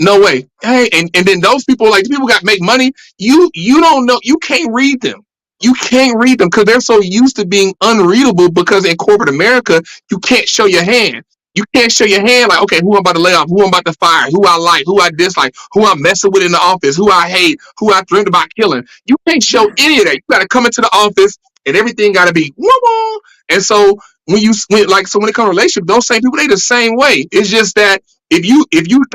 No way. Hey, and then those people, like people got make money. You don't know. You can't read them. You can't read them because they're so used to being unreadable. Because in corporate America, you can't show your hand. You can't show your hand like, okay, who I'm about to lay off, who I'm about to fire, who I like, who I dislike, who I'm messing with in the office, who I hate, who I dreamed about killing. You can't show any of that. You got to come into the office and everything got to be woo-woo. And so when it comes to relationship, those same people, they the same way. It's just that if you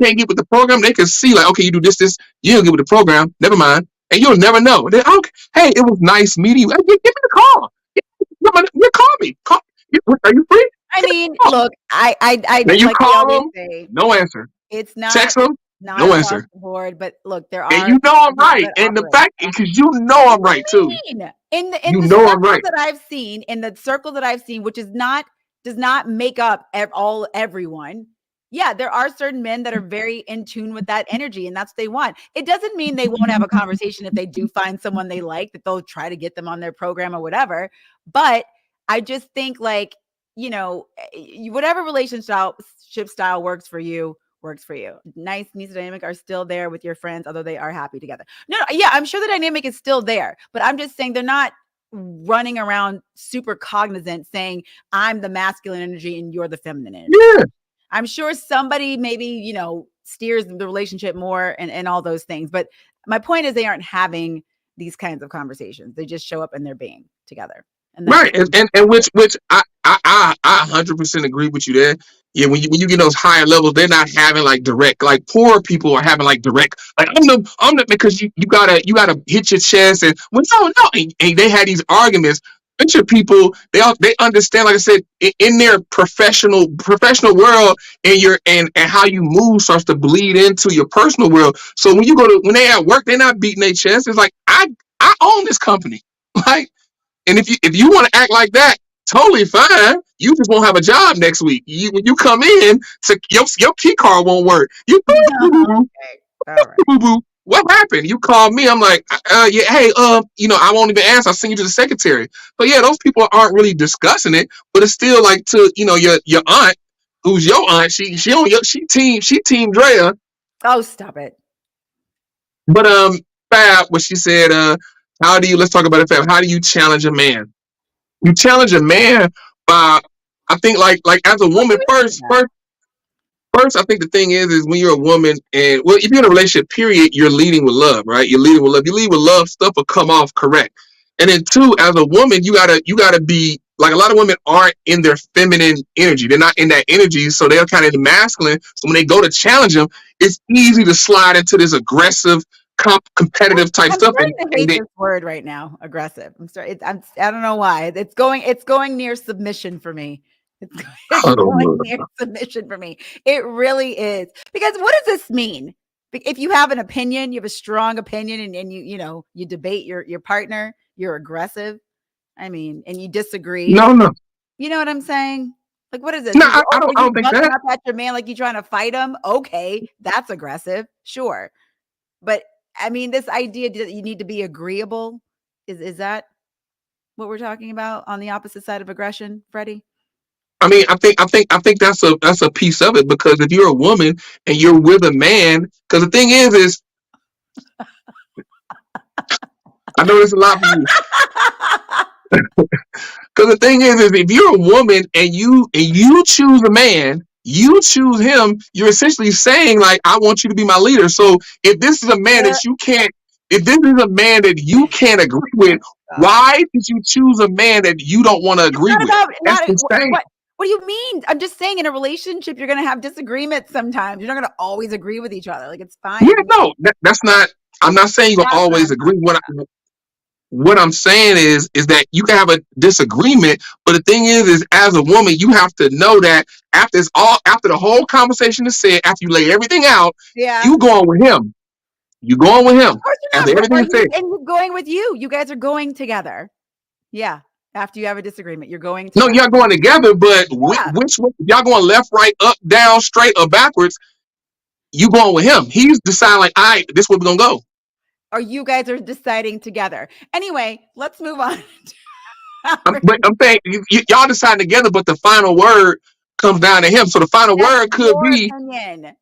can't get with the program, they can see like, okay, you do this, you don't get with the program, never mind, and you'll never know. Then, okay, hey, it was nice meeting you. Hey, give me the call. You call me. Are you free? I mean, look, I Then you like we call always them, say, no answer. it's not Text them, not no across answer. the board. But look, there And are you know I'm people right. that And the operate. fact, because you know I'm right too. In You the know I'm circles right. that I've seen, in the circle that I've seen, which does not make up everyone. Yeah, there are certain men that are very in tune with that energy, and that's what they want. It doesn't mean they won't have a conversation if they do find someone they like, that they'll try to get them on their program or whatever. But I just think like, whatever relationship style works for you, works for you. Nice needs dynamic are still there with your friends, although they are happy together. No, yeah, I'm sure the dynamic is still there, but I'm just saying they're not running around super cognizant saying I'm the masculine energy and you're the feminine energy. Yeah. I'm sure somebody maybe, steers the relationship more and all those things. But my point is they aren't having these kinds of conversations. They just show up and they're being together. And that's Right, and which I 100% agree with you there. Yeah, when you get those higher levels, they're not having like direct, like poor people are having like direct, like I'm the because you gotta hit your chest and well no and they had these arguments. Richer people they understand, like I said, in their professional world, and and how you move starts to bleed into your personal world. So when they at work, they're not beating their chest. It's like I own this company, like. And if you want to act like that, totally fine. You just won't have a job next week. When you come in, your key card won't work. You okay. All right. what happened? You called me. I'm like, yeah, hey, I won't even answer. I'll send you to the secretary. But yeah, those people aren't really discussing it, but it's still like to your aunt, who's your aunt. She team Drea. Oh, stop it. But Fab, what she said, let's talk about it, Fab. How do you challenge a man? You challenge a man by, I think, like as a woman first, I think the thing is when you're a woman, and well, if you're in a relationship, period, you're leading with love, right? You're leading with love. You lead with love, stuff will come off correct. And then two, as a woman, you gotta be like, a lot of women aren't in their feminine energy. They're not in that energy, so they're kind of in the masculine. So when they go to challenge them, it's easy to slide into this aggressive, competitive type I'm stuff. starting to hate this word right now, aggressive. I'm sorry. I don't know why. It's going near submission for me. It's going near submission for me. It really is. Because what does this mean? If you have an opinion, you have a strong opinion, and you debate your partner, you're aggressive. I mean, and you disagree. No. You know what I'm saying? Like, what is this? No, I don't think that. Up at your man like you trying to fight him? Okay, that's aggressive. Sure. But I mean, this idea that you need to be agreeable, is that what we're talking about on the opposite side of aggression, Freddie? I mean, I think that's a piece of it, because if you're a woman and you're with a man, because the thing is I know there's a lot for you. Because the thing is if you're a woman and you choose a man, you choose him, you're essentially saying, like, I want you to be my leader. So if this is a man that you can't agree with, why did you choose a man that you don't want to agree with? That's insane. What do you mean? I'm just saying, in a relationship, you're going to have disagreements sometimes. You're not going to always agree with each other. Like, it's fine. Yeah, no, that's not. I'm not saying you'll always agree. What I'm saying is that you can have a disagreement, but the thing is as a woman, you have to know that after the whole conversation is said, after you lay everything out, you going with him. You going with him. Of course you're after everything is said. And he's going with you. You guys are going together. Yeah. After you have a disagreement, you're going together. No, y'all going together, but which way? Y'all going left, right, up, down, straight, or backwards? You going with him. He's deciding, like, all right, this is where we're going to go. Or you guys are deciding together. Anyway, let's move on. But I'm saying, y'all decide together, but the final word comes down to him. So the final word could be... Opinion.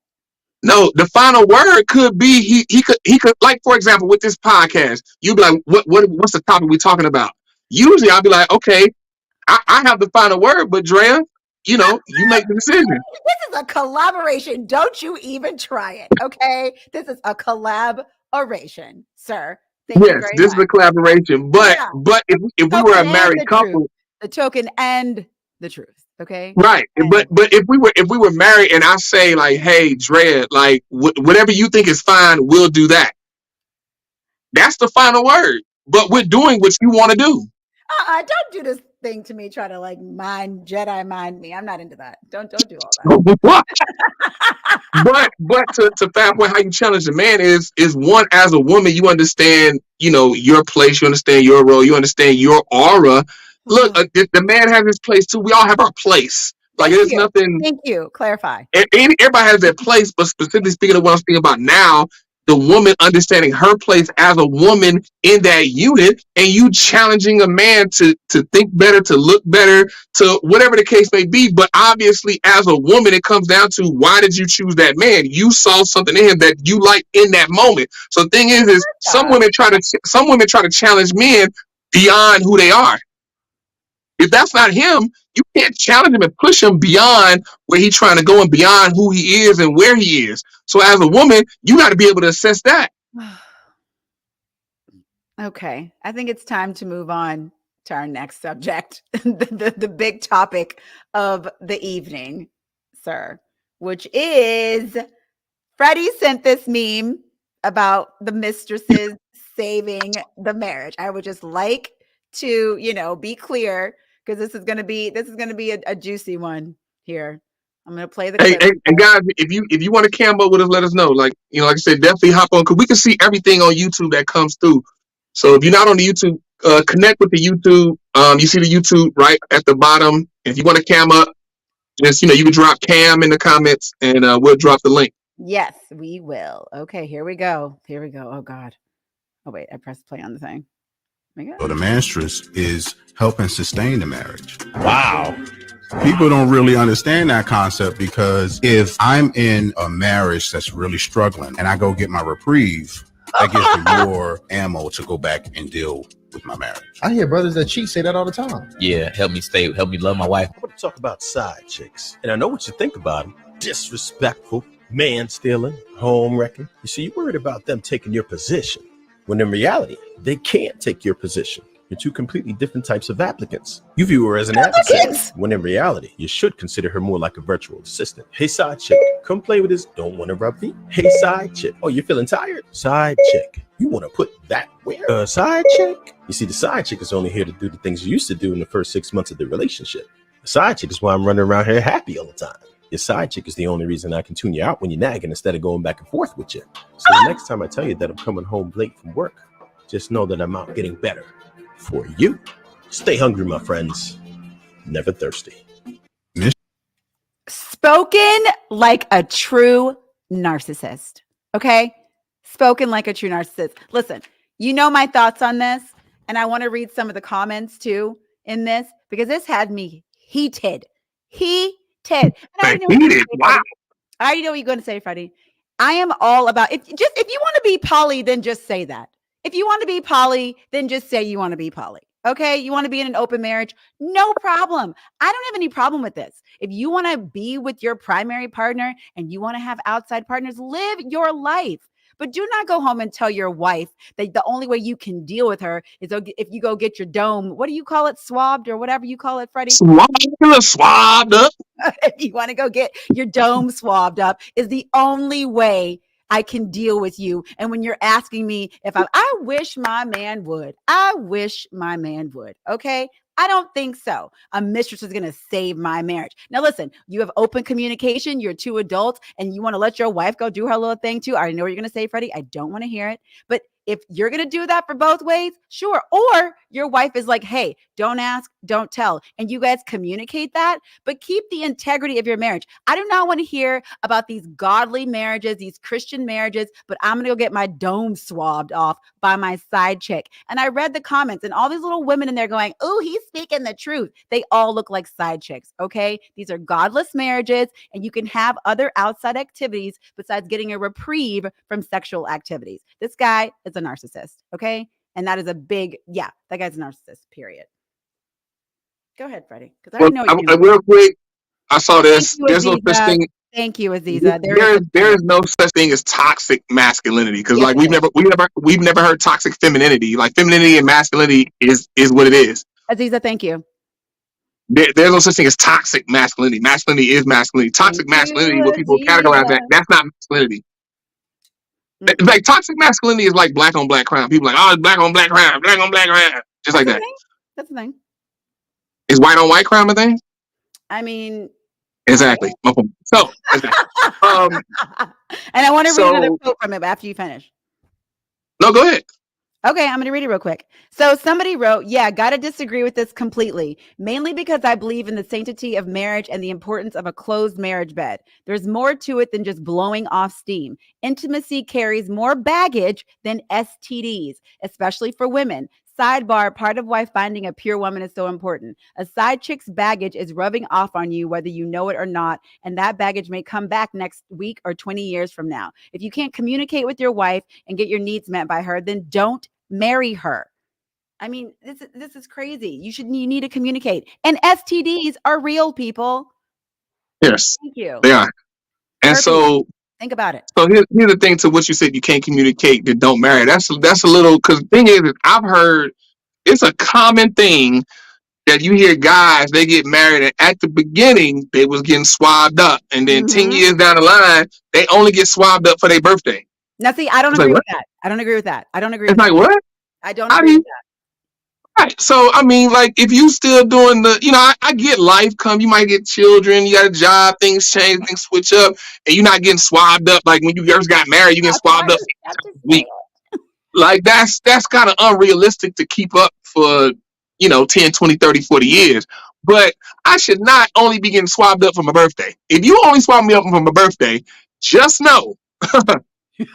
No, the final word could be he could, like, for example, with this podcast, you'd be like, what's the topic we're talking about? Usually I'll be like, okay, I have the final word, but Drea, you make the decision. This is a collaboration. Don't you even try it, okay? This is a collaboration, sir. Thank you very much. This is a collaboration. But if we were a married couple, the token and the truth. Okay. Right. But if we were married and I say, like, hey, Drea, like, whatever you think is fine, we'll do that. That's the final word. But we're doing what you want to do. Don't do this thing to me. Try to, like, Jedi mind me. I'm not into that. Don't do all that. but to Fab point, how you challenge the man is one, as a woman, you understand, your place, you understand your role, you understand your aura. Look, the man has his place too. We all have our place. Like, there's nothing. Thank you. Clarify. Everybody has their place, but specifically speaking of what I'm speaking about now, the woman understanding her place as a woman in that unit, and you challenging a man to think better, to look better, to whatever the case may be. But obviously, as a woman, it comes down to, why did you choose that man? You saw something in him that you liked in that moment. So the thing is some women try to challenge men beyond who they are. If that's not him, you can't challenge him and push him beyond where he's trying to go and beyond who he is and where he is. So as a woman, you got to be able to assess that. Okay. I think it's time to move on to our next subject, the big topic of the evening, sir, which is Freddie sent this meme about the mistresses saving the marriage. I would just like to, be clear because this is going to be a juicy one here. I'm going to play the clip. Hey, guys, if you want to cam up with us, let us know. Like I said, definitely hop on because we can see everything on YouTube that comes through. So if you're not on the YouTube, connect with the YouTube. You see the YouTube right at the bottom. If you want to cam up, just you can drop cam in the comments, and we'll drop the link. Yes, we will. Okay, here we go. Oh God. Oh wait, I pressed play on the thing. So the mistress is helping sustain the marriage. Wow. People don't really understand that concept because if I'm in a marriage that's really struggling and I go get my reprieve, that gives me more ammo to go back and deal with my marriage. I hear brothers that cheat say that all the time. Yeah, help me love my wife. I want to talk about side chicks. And I know what you think about them. Disrespectful, man stealing, home wrecking. You see, you're worried about them taking your position, when in reality, they can't take your position. You're two completely different types of applicants. You view her as an advocate, when in reality, you should consider her more like a virtual assistant. Hey, side chick, come play with this. Don't want to rub me? Hey, side chick. Oh, you're feeling tired? Side chick. You want to put that where? Side chick? You see, the side chick is only here to do the things you used to do in the first 6 months of the relationship. The side chick is why I'm running around here happy all the time. Your side chick is the only reason I can tune you out when you're nagging instead of going back and forth with you. So the next time I tell you that I'm coming home late from work, just know that I'm out getting better for you. Stay hungry, my friends. Never thirsty. Spoken like a true narcissist. Okay? Spoken like a true narcissist. Listen, you know my thoughts on this, and I want to read some of the comments too in this because this had me heated. And I already know what you're going to say, Freddie. I am all about if you want to be poly, then just say that. If you want to be poly, then just say you want to be poly. Okay. You want to be in an open marriage? No problem. I don't have any problem with this. If you want to be with your primary partner and you want to have outside partners, live your life. But do not go home and tell your wife that the only way you can deal with her is if you go get your dome. What do you call it? Swabbed or whatever you call it, Freddie? Swabbed up. If you want to go get your dome swabbed up is the only way I can deal with you. And when you're asking me I wish my man would. Okay. I don't think so. A mistress is going to save my marriage. Now, listen, you have open communication. You're two adults and you want to let your wife go do her little thing too. I already know what you're going to say, Freddie. I don't want to hear it. But if you're going to do that for both ways, sure. Or your wife is like, hey, don't ask, don't tell. And you guys communicate that, but keep the integrity of your marriage. I do not want to hear about these godly marriages, these Christian marriages, but I'm going to go get my dome swabbed off by my side chick. And I read the comments and all these little women in there going, oh, he's speaking the truth. They all look like side chicks. Okay. These are godless marriages and you can have other outside activities besides getting a reprieve from sexual activities. This guy is a narcissist. Okay. And that is a big, that guy's a narcissist, period. Go ahead, Freddie. Because I know real quick, I saw this. There's no such thing. Thank you, Aziza. There is no such thing as toxic masculinity because we've never heard toxic femininity. Like femininity and masculinity is what it is. Aziza, thank you. There's no such thing as toxic masculinity. Masculinity is masculinity. Toxic masculinity, what people categorize that's not masculinity. Like toxic masculinity is like black on black crime. People are like, oh, it's black on black crime, just like that. That's the thing. Is white on white crime a thing? I mean, exactly. So, and I want to read another quote from him after you finish. No, go ahead. Okay, I'm going to read it real quick. So somebody wrote, got to disagree with this completely, mainly because I believe in the sanctity of marriage and the importance of a closed marriage bed. There's more to it than just blowing off steam. Intimacy carries more baggage than STDs, especially for women. Sidebar, part of why finding a pure woman is so important. A side chick's baggage is rubbing off on you, whether you know it or not, and that baggage may come back next week or 20 years from now. If you can't communicate with your wife and get your needs met by her, then don't marry her. I mean, this is crazy. You need to communicate. And STDs are real, people. Yes. Thank you. They are. And so think about it. So here's the thing to what you said, you can't communicate, then don't marry. That's a little, because the thing is I've heard it's a common thing that you hear guys, they get married, and at the beginning, they was getting swabbed up. And then 10 years down the line, they only get swabbed up for their birthday. Now, see, I don't It's agree like, with what? that. I don't agree with that. I don't agree It's with like, that. what? I don't How do agree you? with that. Right. So, I mean, like, if you still doing the, I get life come, you might get children, you got a job, things change, things switch up, and you're not getting swabbed up. Like when you first got married, you getting swabbed up Have to a say week. it. Like that's kind of unrealistic to keep up for 10, 20, 30, 40 years. But I should not only be getting swabbed up for my birthday. If you only swab me up for my birthday, just know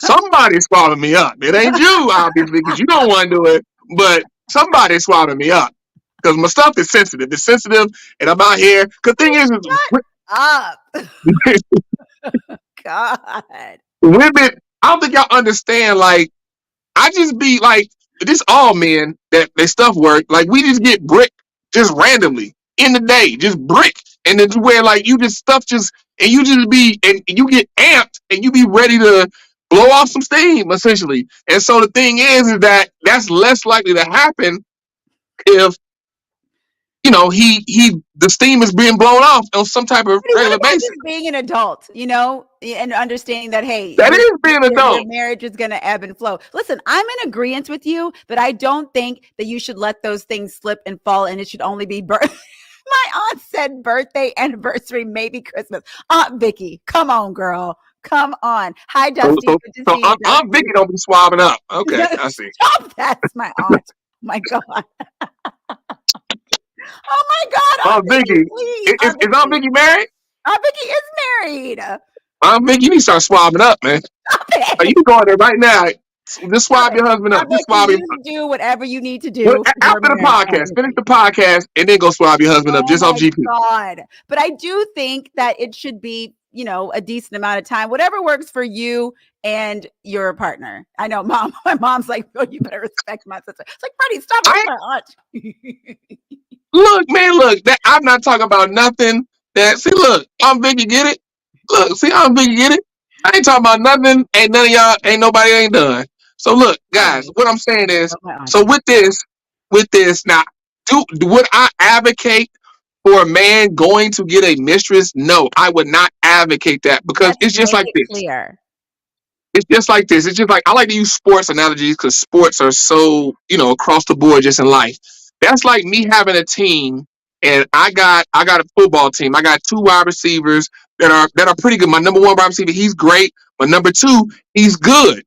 somebody's swabbing me up. It ain't you, obviously, because you don't want to do it, but somebody's swabbing me up. Because my stuff is sensitive. It's sensitive, and I'm out here. Because thing is, Up. God. women, I don't think y'all understand, like, I just be like, this all men that their stuff work. Like we just get brick just randomly in the day, just brick, and then where like you just stuff just and you just be and you get amped and you be ready to blow off some steam essentially. And so the thing is that that's less likely to happen if the steam is being blown off on some type of What regular about basis. just being an adult, and understanding that, hey, That is being an your adult. marriage is going to ebb and flow. Listen, I'm in agreement with you, but I don't think that you should let those things slip and fall, and it should only be My aunt said birthday, anniversary, maybe Christmas. Aunt Vicky, come on, girl. Come on. Hi, So, Dusty. so, Good to so see you, Aunt Vicky don't be swabbing up. Okay, I see. Stop. That's my aunt. My God. Oh my God, Aunt Aunt Vicky, Vicky, please. is Aunt Vicky married? Aunt Vicky is married. Aunt Vicky, you need to start swabbing up, man. Stop Are it. you going there right now? Just Stop swab it. your husband up. Aunt Just Vicky, swab him. you do whatever you need to Well, do for your after the marriage, Aunt podcast, finish Vicky. the podcast, and then go swab your husband up Oh just off my GP. God. But I do think that it should be, a decent amount of time, whatever works for you and your partner. I know my mom's like, oh, you better respect my sister. It's like, Freddie, stop. That's my aunt. Look, man, look. I'm not talking about nothing. Look, Aunt Vicky get it. Look, see, Aunt Vicky get it. I ain't talking about nothing. Ain't none of y'all. Ain't nobody ain't done. So look, guys, what I'm saying is, so with this, now, would I advocate for a man going to get a mistress? No, I would not advocate that because it's just Make like it this. clear. It's just like this. It's just like I like to use sports analogies because sports are so across the board just in life. That's like me having a team, and I got a football team. I got two wide receivers that are pretty good. My number one wide receiver, he's great. My number two, he's good.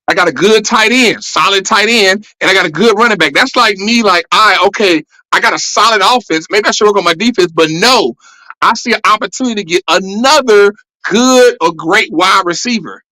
I got a good tight end, solid tight end, and I got a good running back. That's like me, like, okay, I got a solid offense. Maybe I should work on my defense, but no, I see an opportunity to get another good or great wide receiver.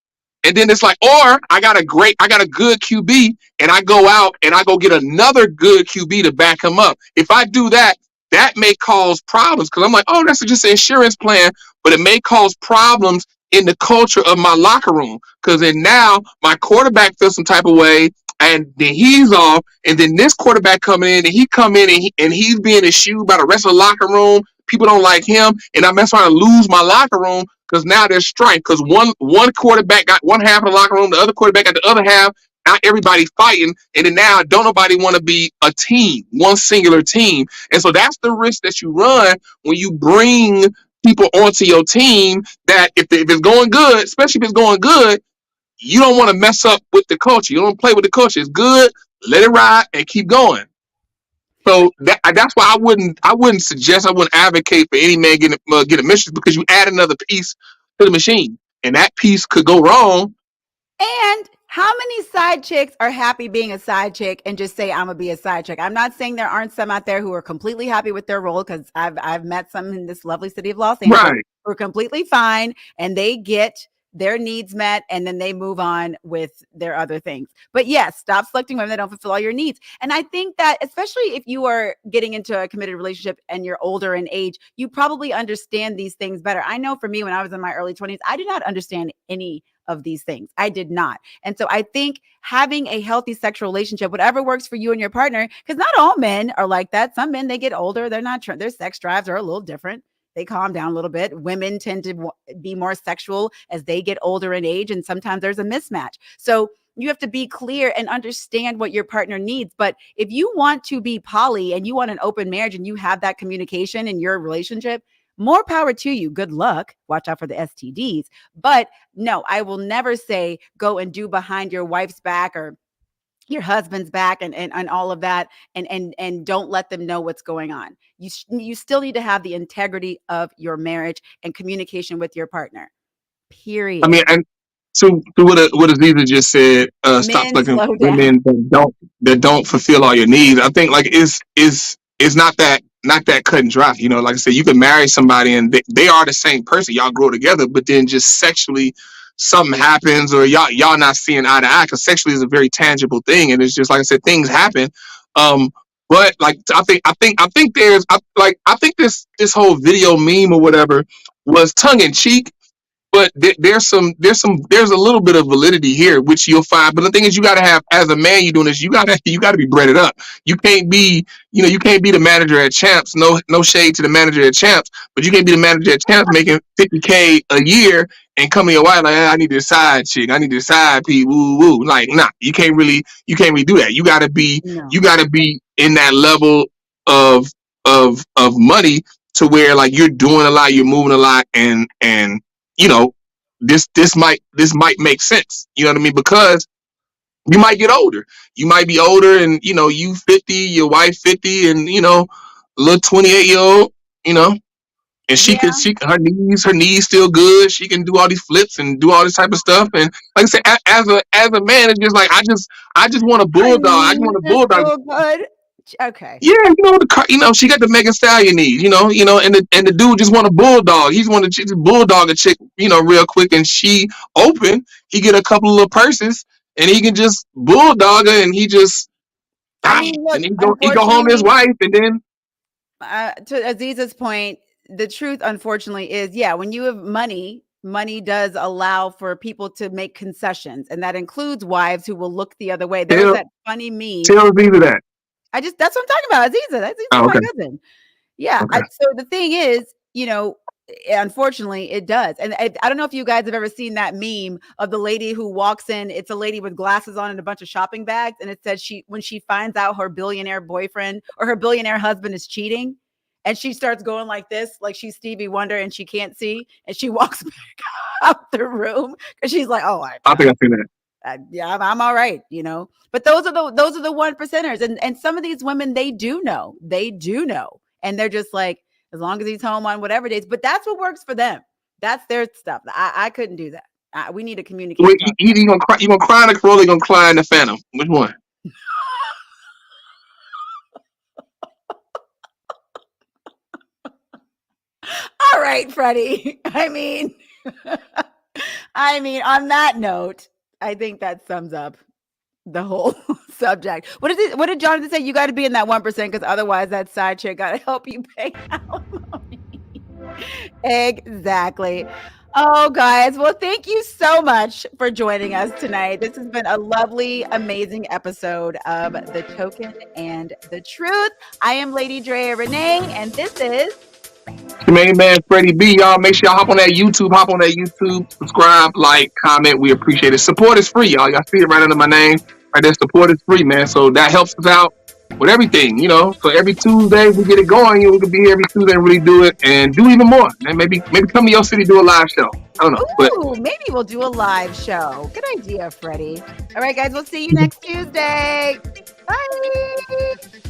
And then it's like, or I got a good QB, and I go out and I go get another good QB to back him up. If I do that, that may cause problems because I'm like, oh, that's just an insurance plan, but it may cause problems in the culture of my locker room because then now my quarterback feels some type of way, and then he's off, and then this quarterback coming in, and he come in and he's being eschewed by the rest of the locker room. People don't like him, and I'm trying to lose my locker room because now there's strife because one quarterback got one half of the locker room, the other quarterback got the other half. Now everybody's fighting, and then now don't nobody want to be a team, one singular team. And so that's the risk that you run when you bring people onto your team. That if it's going good, especially if it's going good, you don't want to mess up with the culture. You don't play with the culture. It's good, let it ride, and keep going. So that's why I wouldn't advocate for any man getting a mistress because you add another piece to the machine, and that piece could go wrong. And how many side chicks are happy being a side chick and just say, I'm gonna be a side chick? I'm not saying there aren't some out there who are completely happy with their role, because I've met some in this lovely city of Los Angeles who are completely fine and they get their needs met and then they move on with their other things. But yes, stop selecting women that don't fulfill all your needs. And I think that especially if you are getting into a committed relationship and you're older in age, you probably understand these things better. I know for me, when I was in my early 20s, I did not understand any of these things. I did not. And so I think having a healthy sexual relationship, whatever works for you and your partner, because not all men are like that. Some men, they get older, their sex drives are a little different. They calm down a little bit. Women tend to be more sexual as they get older in age, and sometimes there's a mismatch. So You have to be clear and understand what your partner needs. But if you want to be poly and you want an open marriage and you have that communication in your relationship, more power to you. Good luck. Watch out for the STDs. But no, I will never say go and do behind your wife's back or your husband's back and all of that, and don't let them know what's going on. You still need to have the integrity of your marriage and communication with your partner. Period. I mean, and to what Aziza just said, stop Men, fucking slow down. women that don't fulfill all your needs. I think like is not that cut and dry. You know, like I said, you can marry somebody and they are the same person. Y'all grow together, but then just sexually something happens or y'all not seeing eye to eye, because sexually is a very tangible thing, and it's just like I said, things happen. But like I think there's I think this whole video meme or whatever was tongue in cheek, but there's a little bit of validity here, which you'll find. But the thing is, you got to have, as a man, you doing this, you got to be breaded up. You can't be, you can't be the manager at Champs. No shade to the manager at Champs, but you can't be the manager at Champs making $50K a year and come to your wife like, I need this side chick, I need this side piece, woo woo. Like, nah, you can't really do that. You got to be in that level of money to where like you're doing a lot, you're moving a lot, and this might make sense. You know what I mean? Because you might get older. You might be older, and you 50, your wife 50, and a little 28-year-old, and her knees still good. She can do all these flips and do all this type of stuff. And like I said, as a man, it's just like I just want a bulldog. I just want a bulldog. So good. Okay. Yeah, she got the Megan Stallion need, and the dude just want a bulldog. He's want to just bulldog a chick, real quick, and she open. He get a couple of little purses, and he can just bulldog her, and he just, look, and he go home to his wife, and then. To Aziza's point, the truth, unfortunately, is when you have money does allow for people to make concessions, and that includes wives who will look the other way. There was that funny meme. Tell Aziza that. That's what I'm talking about. Aziza. That's my cousin. Yeah. Okay. So the thing is, unfortunately it does. And I don't know if you guys have ever seen that meme of the lady who walks in. It's a lady with glasses on and a bunch of shopping bags. And it says when she finds out her billionaire boyfriend or her billionaire husband is cheating, and she starts going like this, like she's Stevie Wonder and she can't see, and she walks back out the room because she's like, oh, I think I've seen that. I'm all right, but those are the 1%ers. And some of these women, they do know. And they're just like, as long as he's home on whatever days, but that's what works for them. That's their stuff. I couldn't do that. We need to communicate. Wait, you gonna cry? You gonna cry in the Corolla? You gonna cry in the Phantom? Which one? All right, Freddie. I mean, on that note, I think that sums up the whole subject. What did Jonathan say? You got to be in that 1%, because otherwise that side chick got to help you pay alimony. Exactly. Oh, guys. Well, thank you so much for joining us tonight. This has been a lovely, amazing episode of The Token and the Truth. I am Lady Drea Renee, and this is the main man, Freddie B. Y'all make sure y'all hop on that YouTube, subscribe, like, comment. We appreciate it. Support is free, y'all. Y'all see it right under my name. Right there, support is free, man. So that helps us out with everything, So every Tuesday we get it going. We can be here every Tuesday and really do it and do even more. And maybe come to your city, do a live show. I don't know. Ooh, maybe we'll do a live show. Good idea, Freddie. All right, guys. We'll see you next Tuesday. Bye.